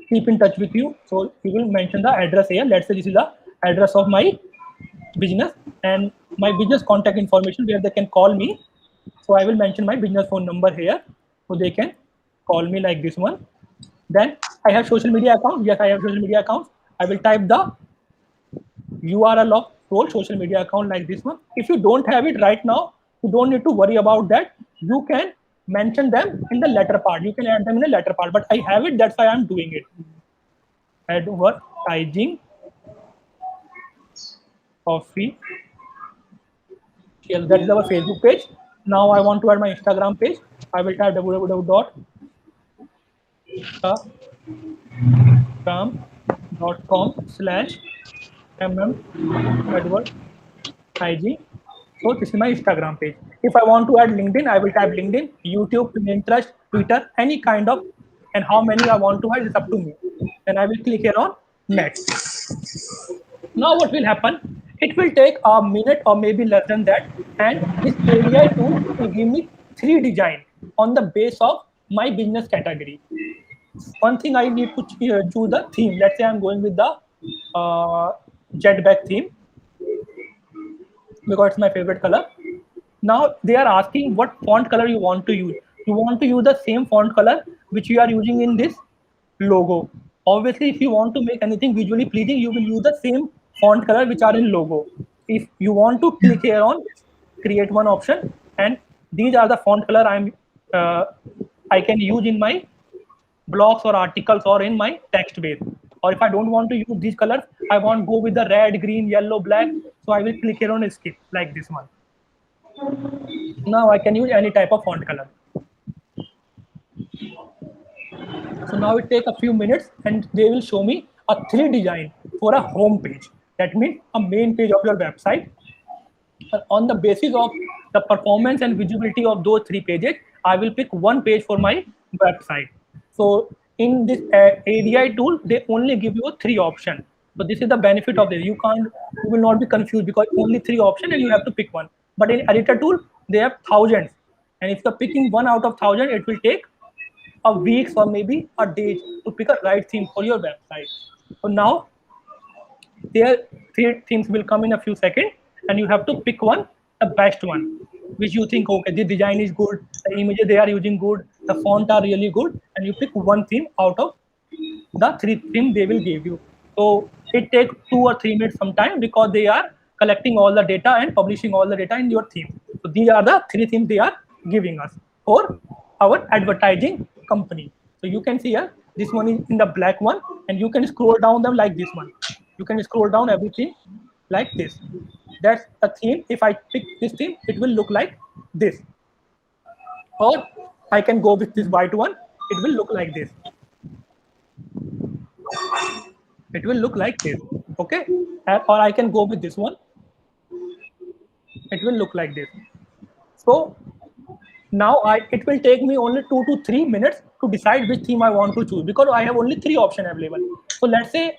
keep in touch with you. So you will mention the address here. Let's say this is the address of my business and my business contact information where they can call me. So I will mention my business phone number here so they can call me like this one. Then I have social media account. Yes, I have social media accounts. I will type the URL of whole social media account like this one. If you don't have it right now, you don't need to worry about that. You can mention them in the latter part. You can add them in the latter part. But I have it, that's why I'm doing it. Advertising official. That is our Facebook page. Now I want to add my Instagram page. I will type www.instagram.com/advertising. So this is my Instagram page. If I want to add LinkedIn, I will type LinkedIn, YouTube, Pinterest, Twitter, any kind of, and how many I want to add is up to me. Then I will click here on next. Now what will happen? It will take a minute or maybe less than that, and this AI tool will give me 3 design on the base of my business category. One thing I need to choose the theme. Let's say I'm going with the jetback theme because it's my favorite color. Now they are asking what font color you want to use. You want to use the same font color which you are using in this logo. Obviously, if you want to make anything visually pleasing, you will use the same font color which are in logo. If you want to Yeah. click here on create one option, and these are the font color uh, I can use in my blogs or articles or in my text base. Or if I don't want to use these colors, I want go with the red, green, yellow, black. So I will click here on skip like this one. Now I can use any type of font color. So now it take a few minutes and they will show me a 3 design for a home page. That means a main page of your website. On the basis of the performance and visibility of those 3 pages, I will pick one page for my website. So in this ADI tool, they only give you 3 options. So this is the benefit of this. You will not be confused because only 3 options and you have to pick one. But in editor tool, they have thousands. And if you're picking one out of 1,000, it will take a weeks or maybe a day to pick a right theme for your website. So now their 3 themes will come in a few seconds, and you have to pick one, the best one, which you think okay, the design is good, the images they are using good, the font are really good, and you pick one theme out of the 3 themes they will give you. So it takes 2 or 3 minutes sometime because they are collecting all the data and publishing all the data in your theme. So these are the 3 themes they are giving us for our advertising company. So you can see here, this one is in the black one, and you can scroll down them like this one. You can scroll down everything like this. That's a theme. If I pick this theme, it will look like this. Or I can go with this white one. It will look like this. It will look like this. Okay. Or I can go with this one. It will look like this. So now it will take me only 2 to 3 minutes to decide which theme I want to choose, because I have only 3 options available. So let's say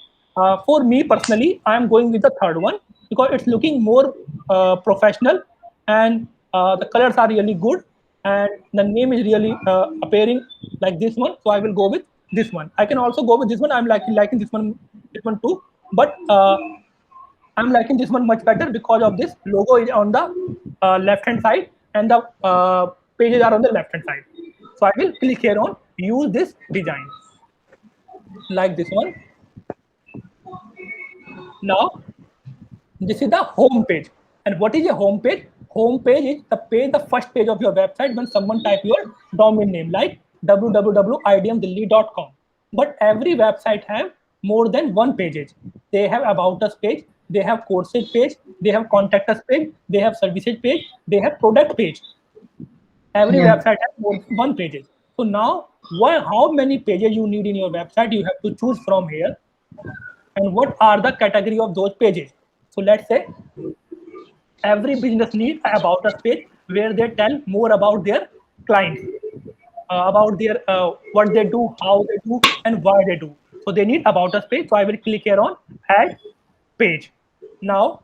for me personally, I am going with the third one because it's looking more professional, and the colors are really good, and the name is really appearing like this one. So I will go with this one. I can also go with this one. I'm liking this one too. But I'm liking this one much better because of this logo is on the left hand side, and the pages are on the left hand side. So I will click here on use this design like this one. Now this is the home page. And what is a home page? Home page is the first page of your website when someone type your domain name like www.idmdelhi.com. But every website have more than one pages. They have about us page, they have courses page, they have contact us page, they have services page, they have product page. Every Yeah. website has more than one pages. So now, how many pages you need in your website? You have to choose from here, and what are the category of those pages. So let's say every business needs about us page where they tell more about their clients, about their what they do, how they do, and why they do. So they need about us page. So I will click here on add page. Now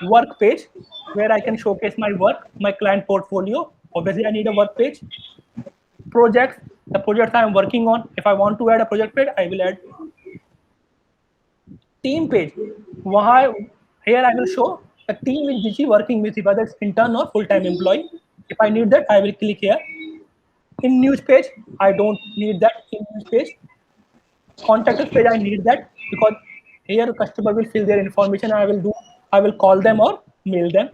work page, where I can showcase my work, my client portfolio. Obviously, I need a work page. Projects, the projects I am working on. If I want to add a project page, I will add team page. Why here I will show the team which is working with, whether it's intern or full-time employee. If I need that, I will click here. In news page, I don't need that. In news page, contact us page, I need that because here customer will fill their information. I will call them or mail them,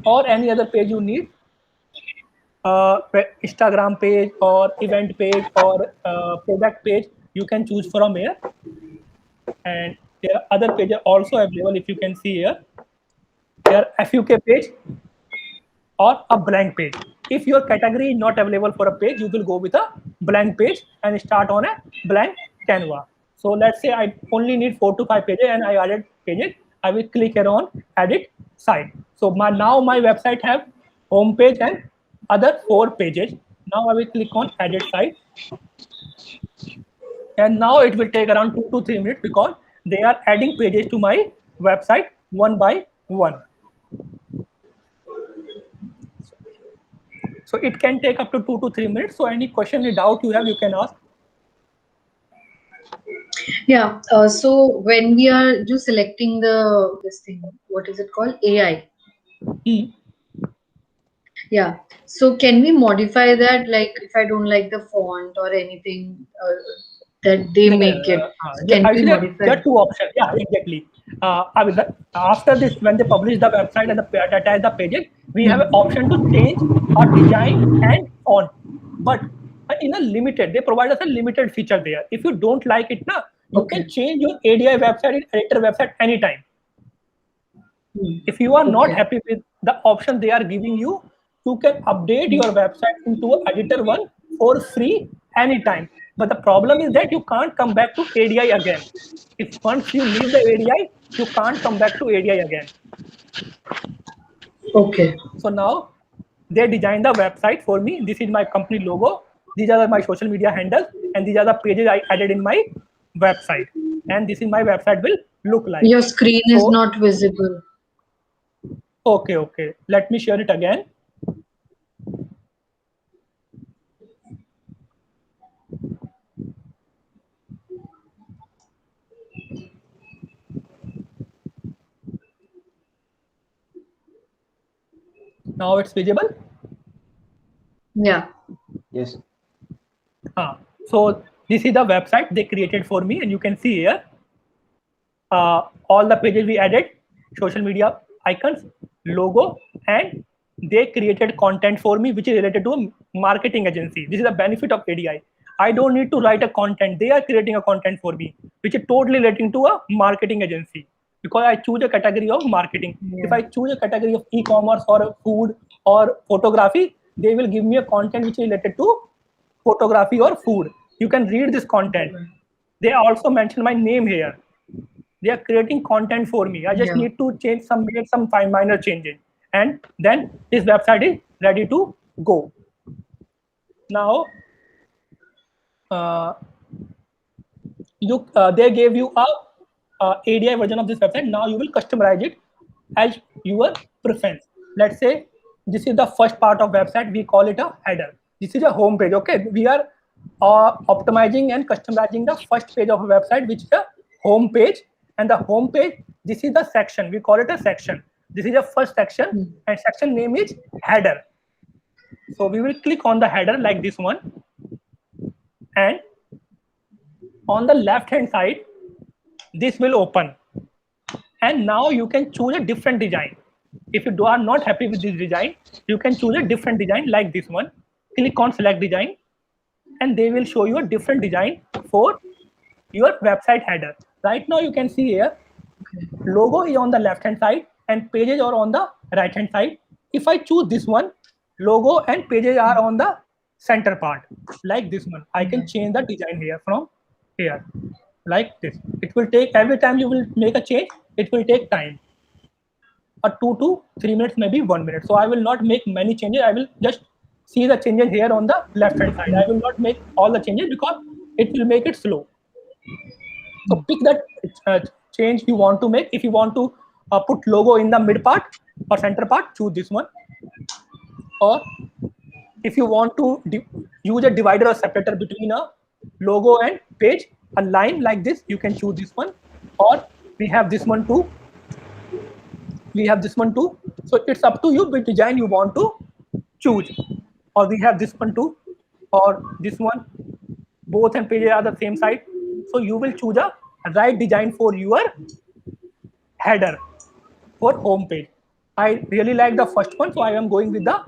or any other page you need. Instagram page or event page or product page, you can choose from here. And there are other pages also available. If you can see here, there are FUK page or a blank page. If your category is not available for a page, you will go with a blank page and start on a blank Canva. So let's say I only need 4 to 5 pages and I added pages. I will click here on edit site. So now my website have home page and other 4 pages. Now I will click on edit site. And now it will take around 2 to 3 minutes because they are adding pages to my website one by one. So it can take up to 2 to 3 minutes. So any question, any doubt you have, you can ask. Yeah. So when we are just selecting this thing, what is it called? AI. Hmm. Yeah. So can we modify that? Like if I don't like the font or anything that they No, no, make it, no. can we Actually, modify? there are 2 options. Yeah, exactly. I mean, after this, when they publish the website and attach the pages, we have an Hmm. option to change our design and font. But in a limited, they provide us a limited feature there. If you don't like it, now you can Okay. change your ADI website in editor website anytime. Hmm. If you are not Okay. happy with the option they are giving you, you can update your website into an editor one for free anytime. But the problem is that you can't come back to ADI again. If once you leave the ADI, you can't come back to ADI again. Okay. So now they designed the website for me. This is my company logo. These are my social media handles, and these are the pages I added in my website. And this is my website will look like. Your screen is So not visible. okay, okay. Let me share it again. Now it's visible. Yeah. Yes. So this is the website they created for me, and you can see here all the pages we added, social media icons, logo, and they created content for me which is related to a marketing agency. This is the benefit of ADI. I don't need to write a content. They are creating a content for me which is totally relating to a marketing agency, because I choose a category of marketing. If I choose a category of e-commerce or food or photography, they will give me a content which is related to photography or food. You can read this content. They also mention my name here. They are creating content for me. I just Yeah. need to make some minor changes, and then this website is ready to go. Now, uh, they gave you a ADI version of this website. Now you will customize it as your preference. Let's say this is the first part of website. We call it a header. This is a home page. Okay, we are optimizing and customizing the first page of a website, which is a home page. And the home page, this is the section. We call it a section. This is the first section, and section name is header. So we will click on the header like this one, and on the left hand side, this will open, and now you can choose a different design. If you are not happy with this design, you can choose a different design like this one. Click on select design, and they will show you a different design for your website header. Right now you can see here logo is on the left hand side and pages are on the right hand side. If I choose this one, logo and pages are on the center part like this one. I can change the design here from here like this. It will take, every time you will make a change, it will take time, a 2 to 3 minutes, maybe 1 minute. So I will not make many changes. I will just see the changes here on the left hand side. I will not make all the changes because it will make it slow. So pick that change you want to make. If you want to put logo in the mid part or center part, choose this one. Or if you want to use a divider or separator between a logo and page, a line like this, you can choose this one. Or we have this one too. We have this one too. So it's up to you which design you want to choose. Or we have this one too, or this one. Both and pages are the same side. So you will choose a right design for your header for home page. I really like the first one, so I am going with the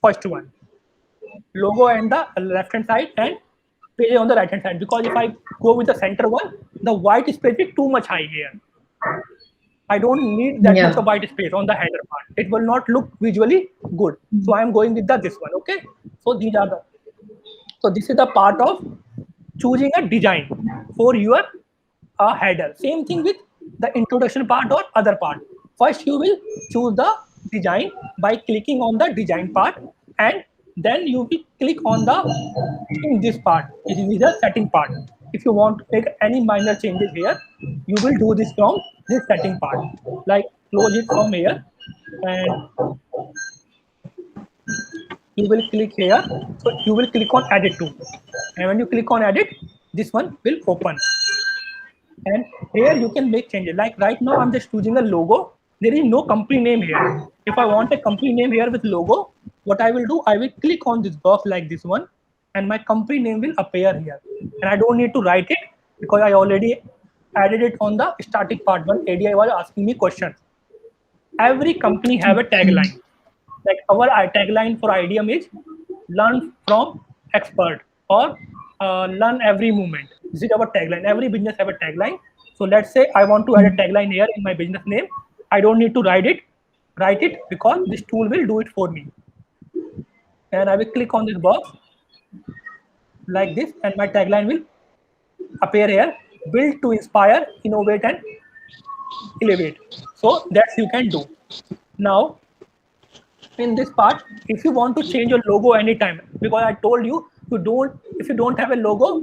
first one. Logo on the left hand side and page on the right hand side, because if I go with the center one, the white space is too much high here. I don't need that much of white space on the header part. It will not look visually good. So I am going with this one. Okay. So these are the. So this is the part of choosing a design for your header. Same thing with the introduction part or other part. First, you will choose the design by clicking on the design part, and then you will click on the in this part. It is the setting part. If you want to make any minor changes here, you will do this from this setting part. Like close it from here, and you will click here. So you will click on edit too, and when you click on edit, this one will open, and here you can make changes. Like right now I'm just choosing a logo. There is no company name here. If I want a company name here with logo, what I will do, I will click on this box like this one, and my company name will appear here, and I don't need to write it because I already added it on the static part when ADI was asking me questions. Every company have a tagline. Like our tagline for IDM is learn from expert, or learn every moment. This is our tagline. Every business have a tagline. So let's say I want to add a tagline here in my business name. I don't need to write it because this tool will do it for me. And I will click on this box like this, and my tagline will appear here. Build to inspire, innovate, and elevate. So that's you can do. Now in this part, if you want to change your logo anytime, because I told you, if you don't have a logo,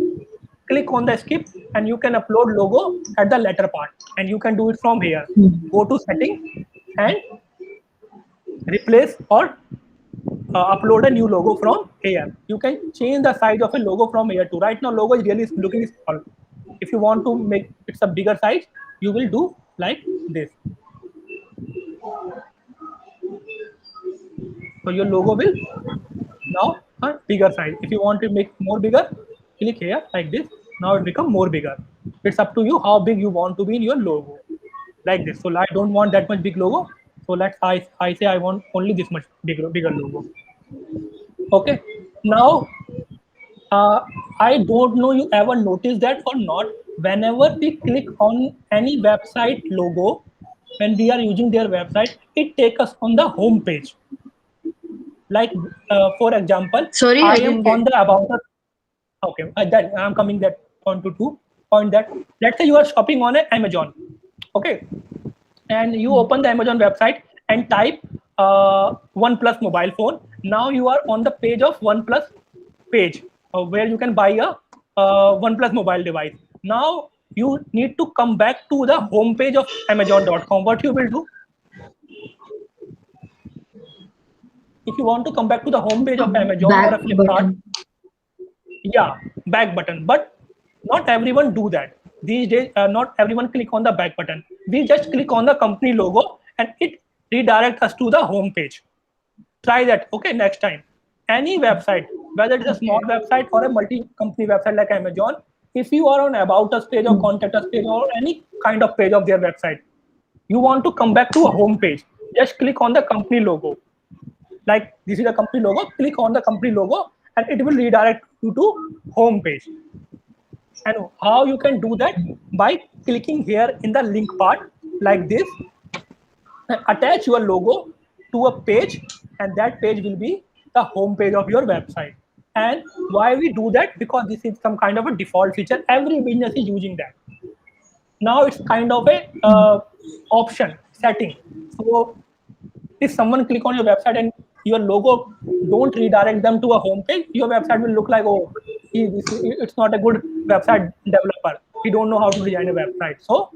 click on the skip and you can upload logo at the latter part, and you can do it from here. Go to setting and replace or upload a new logo from here. You can change the size of a logo from here too. Right now logo is really looking small. If you want to make it a bigger size, you will do like this. So your logo will now bigger size. If you want to make more bigger, click here like this. Now it become more bigger. It's up to you how big you want to be in your logo, like this. So I don't want that much big logo. So I say I want only this much bigger logo. Okay. Now I don't know you ever noticed that or not. Whenever we click on any website logo, when we are using their website, it takes us on the home page. Like for example, Sorry, I I am didn't on get. the about us. Okay, that I'm coming that point to two point that let's say you are shopping on Amazon, okay, and you open the Amazon website and type OnePlus mobile phone. Now you are on the page of OnePlus page where you can buy a OnePlus mobile device. Now you need to come back to the home page of Amazon.com. What you will do? If you want to come back to the home page of Amazon or a Back Flipkart, button. yeah, back button. But not everyone do that these days. Not everyone click on the back button. We just click on the company logo and it redirect us to the home page. Try that, okay, next time. Any website, whether it's a small Okay. website or a multi-company website like Amazon, if you are on about us page or Hmm. contact us page or any kind of page of their website, you want to come back to a home page, just click on the company logo. Like this is a company logo, click on the company logo and it will redirect you to home page. And how you can do that? By clicking here in the link part like this, attach your logo to a page, and that page will be the home page of your website. And why we do that? Because this is some kind of a default feature, every business is using that. Now it's kind of a option setting. So if someone click on your website and your logo don't redirect them to a home page, your website will look like, oh, it's not a good website developer, he don't know how to design a website. So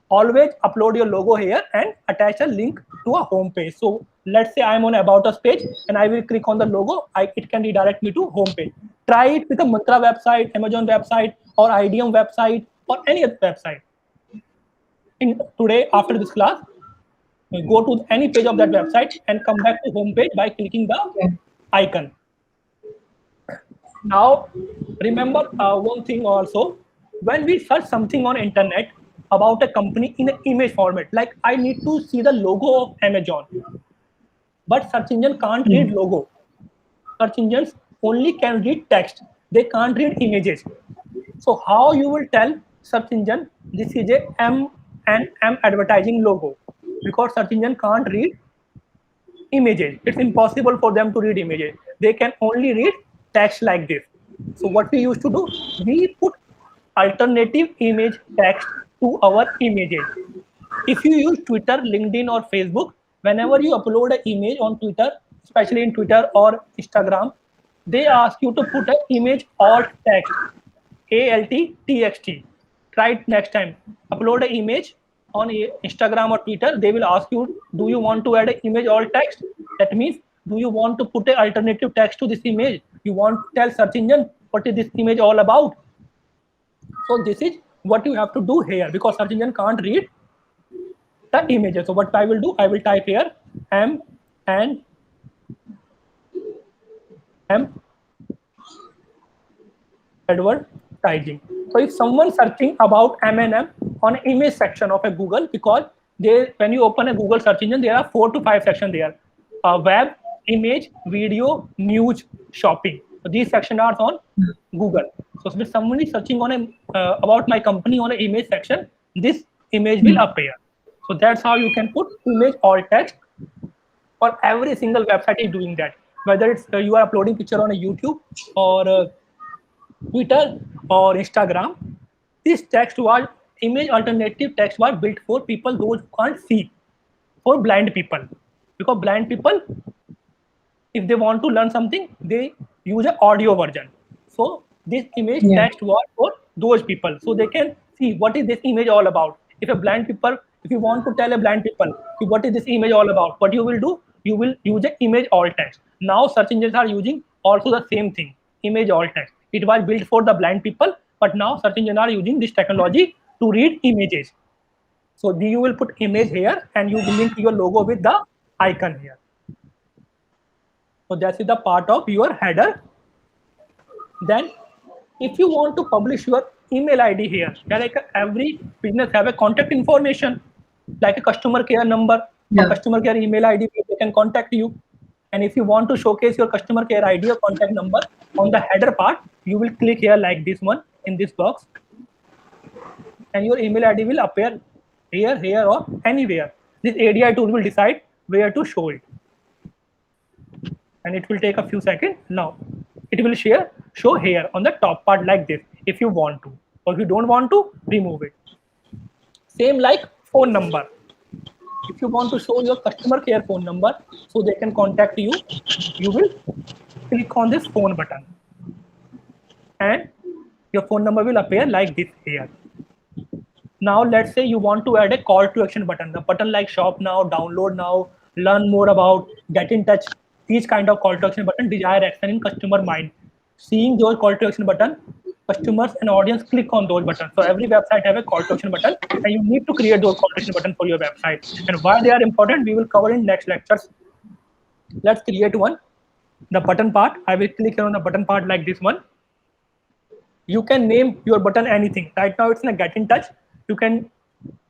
always upload your logo here and attach a link to a home page. So let's say I'm on about us page and I will click on the logo, it can redirect me to home page. Try it with a Mantra website, Amazon website, or IDM website, or any other website. In today, after this class, go to any page of that website and come back to home page by clicking the Okay. icon. Now, remember one thing also, when we search something on internet about a company in an image format, like I need to see the logo of Amazon, but search engine can't read Hmm. logo. Search engines only can read text. They can't read images. So how you will tell search engine this is a M advertising logo? Because search engine can't read images. It's impossible for them to read images. They can only read text like this. So what we used to do, we put alternative image text to our images. If you use Twitter, LinkedIn, or Facebook, whenever you upload an image on Twitter, especially in Twitter or Instagram, they ask you to put an image alt text, ALT TXT. Try it next time. Upload an image on Instagram or Twitter. They will ask you, do you want to add an image alt text? That means, do you want to put an alternative text to this image? You want to tell search engine what is this image all about? So this is what you have to do here because search engine can't read the images. So what I will do, I will type here M and M advertising. So if someone searching about M&M on image section of a Google, because they when you open a Google search engine, there are 4 to 5 sections there: web, image, video, news, shopping. So these sections are on Google. So if someone is searching on a about my company on an image section, this image will Hmm. appear. So that's how you can put image alt text, or every single website is doing that. Whether it's you are uploading picture on a YouTube or Twitter or Instagram, this text was image alternative text was built for people those who can't see, for blind people, because blind people, if they want to learn something, they use an audio version. So this image Yeah. text was for those people, so they can see what is this image all about. If a blind people, if you want to tell a blind people what is this image all about, what you will do, you will use an image alt text. Now search engines are using also the same thing, image alt text. It was built for the blind people, but now search engines are using this technology to read images. So you will put image here and you will link your logo with the icon here. So that is the part of your header. Then if you want to publish your email ID here, like every business have a contact information, like a customer care number or Yeah. customer care email ID where they can contact you. And if you want to showcase your customer care ID or contact number on the header part, you will click here like this one in this box, and your email ID will appear here, or anywhere. This ADI tool will decide where to show it, and it will take a few seconds. Now it will show here on the top part like this if you want to, or if you don't want to, remove it. Same like phone number. If you want to show your customer care phone number so they can contact you, you will click on this phone button, and your phone number will appear like this here. Now let's say you want to add a call to action button, the button like shop now, download now, learn more about, get in touch. These kind of call to action button desire action in customer mind. Seeing those call to action button, customers and audience click on those buttons. So every website have a call to action button, and you need to create those call to action button for your website. And why they are important, we will cover in next lectures. Let's create one. The button part, I will click here on the button part like this one. You can name your button anything. Right now it's in a get in touch. You can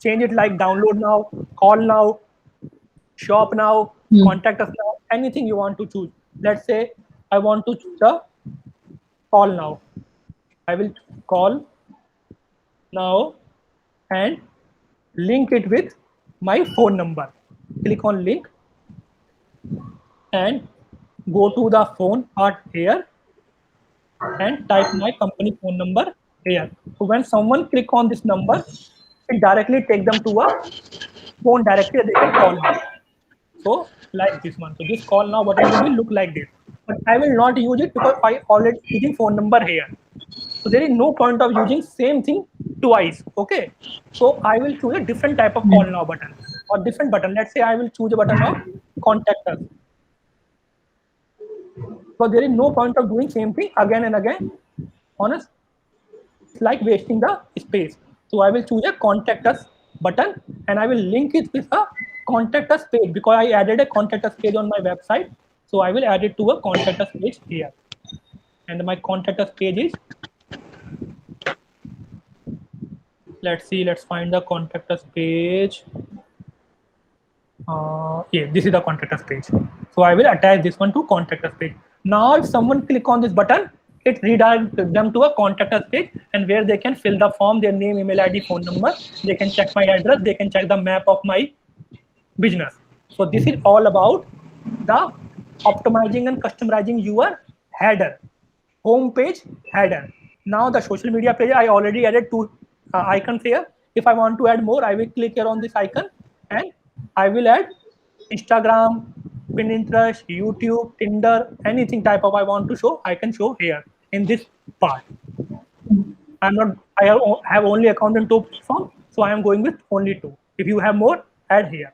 change it like download now, call now, shop now, contact us now, anything you want to choose. Let's say I want to choose a call now. I will call now and link it with my phone number. Click on link and go to the phone part here and type my company phone number here. So when someone click on this number, it directly take them to a phone directory they can call me. So like this one. So this call now button will look like this. But I will not use it because I already using phone number here. So there is no point of using same thing twice. Okay. So I will choose a different type of call now button or different button. Let's say I will choose a button of contact us. So there is no point of doing same thing again and again. Honest, it's like wasting the space. So I will choose a contact us button and I will link it with a contact us page because I added a contact us page on my website. So I will add it to a contact us page here. And my contact us page is, let's find the contact us page. Yeah, this is the contact us page. So I will attach this one to contact us page. Now if someone click on this button, it redirects them to a contact us page, and where they can fill the form, their name, email ID, phone number. They can check my address. They can check the map of my business. So this is all about the optimizing and customizing your header, home page header. Now the social media page, I already added two icons here. If I want to add more, I will click here on this icon and I will add Instagram, Pinterest, YouTube, Tinder, anything type of I want to show, I can show here in this part. I have only account in 2 platforms, so I am going with only 2. If you have more, add here.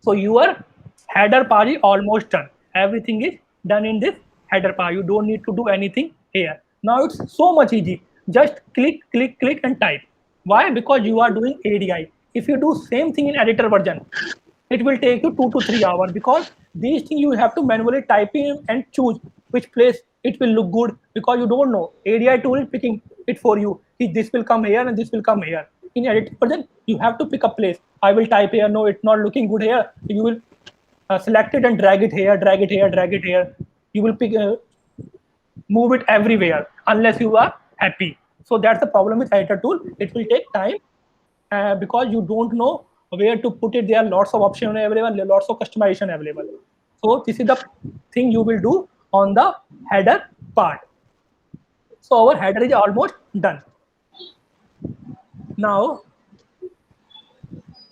So your header part is almost done. Everything is done in this header part. You don't need to do anything here. Now it's so much easy. Just click and type. Why? Because you are doing ADI. If you do same thing in editor version, it will take you 2 to 3 hours because these things you have to manually type in and choose which place it will look good because you don't know. ADI tool is picking it for you. This will come here and this will come here. In editor version, you have to pick a place. I will type here. No, it's not looking good here. You will select it and drag it here, drag it here, drag it here. You will pick, move it everywhere unless you are happy. So that's the problem with editor tool. It will take time because you don't know where to put it. There are lots of options available, lots of customization available. So this is the thing you will do on the header part. So our header is almost done. Now,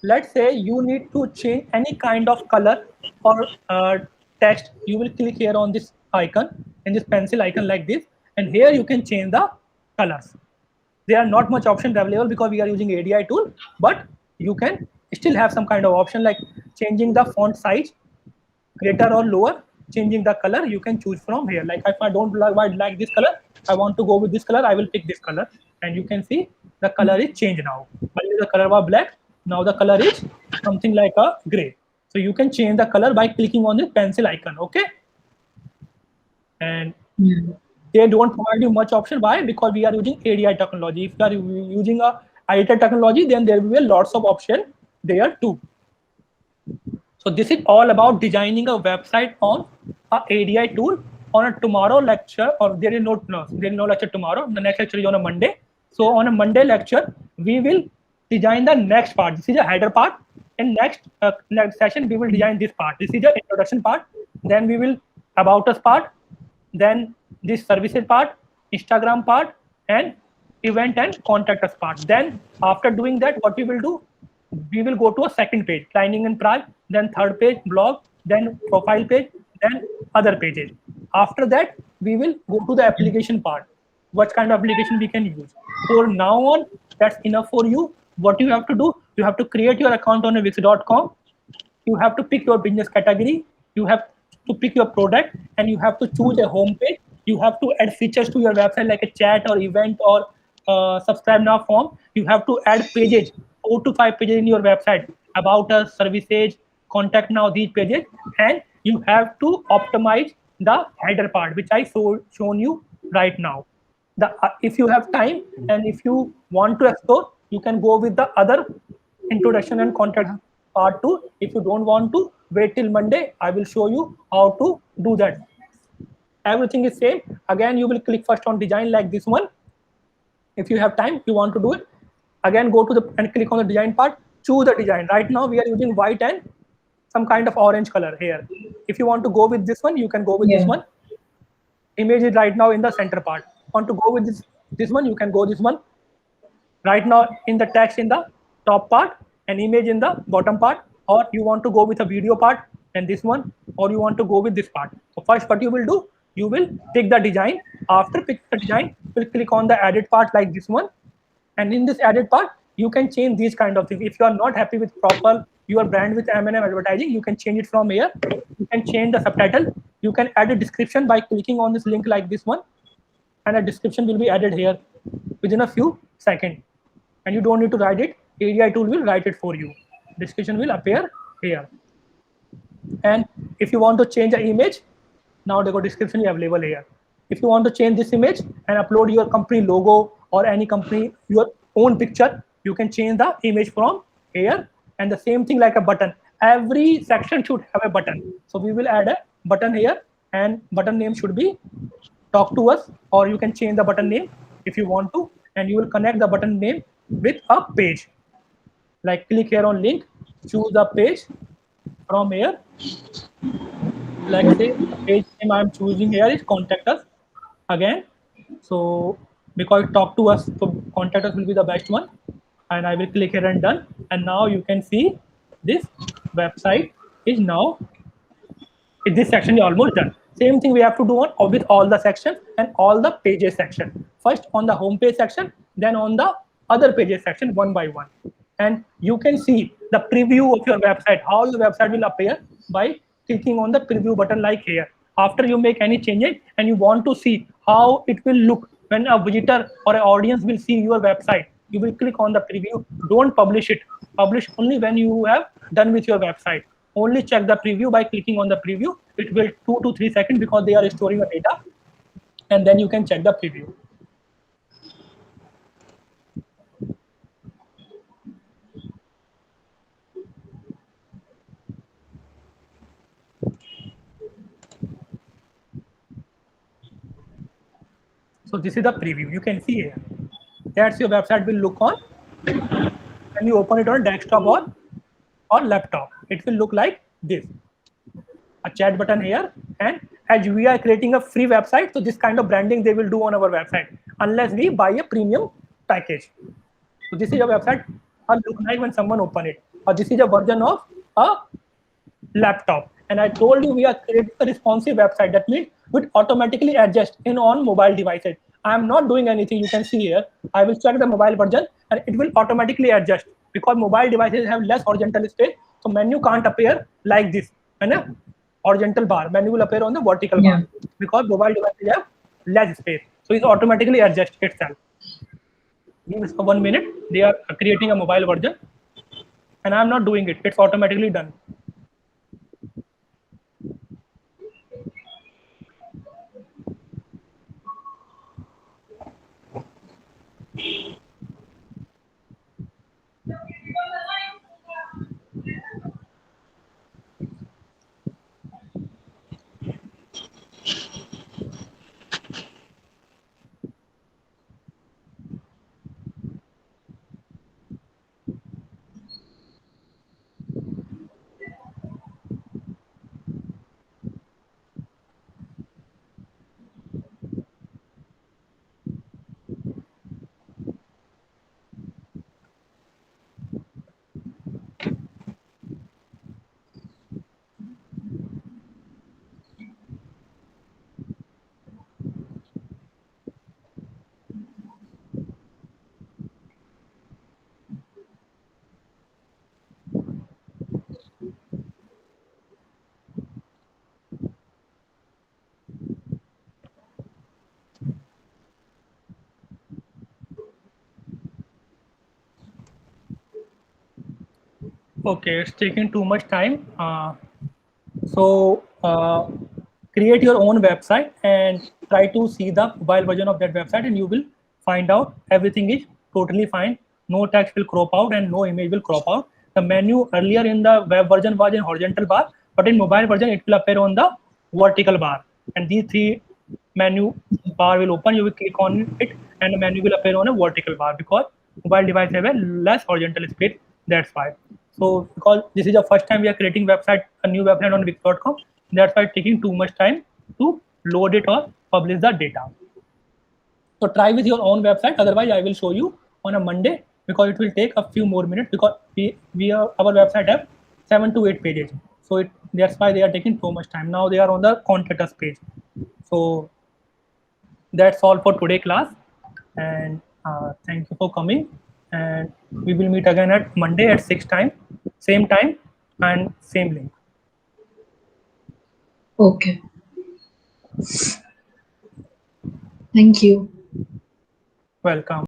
let's say you need to change any kind of color or text. You will click here on this icon and this pencil icon like this, and here you can change the colors. There are not much options available because we are using ADI tool, but you can still have some kind of option like changing the font size, greater or lower, changing the color. You can choose from here. Like if I don't like this color, I want to go with this color, I will pick this color, and you can see the color is changed now. Earlier the color was black, now the color is something like a gray. So you can change the color by clicking on the pencil icon. Okay. and Hmm. they don't provide you much option. Why? Because we are using ADI technology. If you are using a editor technology, then there will be lots of option there too. So this is all about designing a website on a ADI tool. On a tomorrow lecture, or there is no lecture tomorrow. The next lecture is on a Monday. So on a Monday lecture, we will design the next part. This is a header part. In next session, we will design this part. This is the introduction part. Then we will about us part. Then this services part, Instagram part, and event and contact us part. Then after doing that, what we will do, we will go to a second page, signing and price, then third page, blog, then profile page, then other pages. After that, we will go to the application part. What kind of application we can use. For now on, that's enough for you. What you have to do, you have to create your account on a Wix.com. You have to pick your business category. You have to pick your product, and you have to choose a home page. You have to add features to your website like a chat or event or subscribe now form. You have to add pages, 4 to 5 pages in your website about us, services, contact now, these pages, and you have to optimize the header part, which I shown you right now. If you have time and if you want to explore, you can go with the other introduction and contact part 2. If you don't want to, wait till Monday. I will show you how to do that. Everything is same. Again, you will click first on design like this one. If you have time, you want to do it. Again, go to the and click on the design part. Choose the design. Right now, we are using white and some kind of orange color here. If you want to go with this one, you can go with this Yeah. one. Image is right now in the center part. Want to go with this one, you can go this one. Right now in the text in the top part, an image in the bottom part, or you want to go with a video part and this one, or you want to go with this part. So first what you will do, you will pick the design. After pick the design, you will click on the edit part like this one, and in this edit part you can change these kind of things. If you are not happy with proper your brand with M&M advertising, you can change it from here. You can change the subtitle. You can add a description by clicking on this link like this one, and a description will be added here within a few seconds, and you don't need to write it. ADI tool will write it for you. Description will appear here. And if you want to change the image, now the description is available here. If you want to change this image and upload your company logo or any company your own picture, you can change the image from here. And the same thing like a button, every section should have a button. So we will add a button here, and button name should be talk to us, or you can change the button name if you want to, and you will connect the button name with a page. Like click here on link, choose the page from here. Let's say the page name I'm choosing here is contact us again. So because talk to us, so contact us will be the best one. And I will click here and done. And now you can see this website is now, this section is almost done. Same thing we have to do on with all the sections and all the pages section. First on the home page section, then on the other pages section one by one. And you can see the preview of your website, how your website will appear by clicking on the preview button like here. After you make any changes and you want to see how it will look when a visitor or an audience will see your website, you will click on the preview. Don't publish it. Publish only when you have done with your website. Only check the preview by clicking on the preview. It will 2 to 3 seconds because they are storing the data, and then you can check the preview. So this is the preview. You can see here. That's your website will look on when you open it on desktop or laptop. It will look like this. A chat button here, and as we are creating a free website, so this kind of branding they will do on our website unless we buy a premium package. So this is a website will look like when someone open it. Or this is a version of a laptop. And I told you we are creating a responsive website. That means it automatically adjust in on mobile devices. I am not doing anything. You can see here. I will check the mobile version and it will automatically adjust because mobile devices have less horizontal space. So menu can't appear like this. And a horizontal bar. Menu will appear on the vertical Yeah. bar because mobile devices have less space. So it automatically adjusts itself. Give us 1 minute. They are creating a mobile version, and I'm not doing it. It's automatically done. Okay, it's taking too much time. So create your own website and try to see the mobile version of that website, and you will find out everything is totally fine. No text will crop out and no image will crop out. The menu earlier in the web version was in horizontal bar, but in mobile version it will appear on the vertical bar. And these three menu bar will open. You will click on it, and the menu will appear on a vertical bar because mobile device have a less horizontal space. That's why. So because this is the first time we are creating a new website on Wix.com, that's why it's taking too much time to load it or publish the data. So try with your own website. Otherwise, I will show you on a Monday because it will take a few more minutes because our website have 7 to 8 pages. So that's why they are taking so much time. Now they are on the contact us page. So that's all for today class, and thank you for coming, and we will meet again at Monday at 6 same time and same link. Okay. Thank you. Welcome.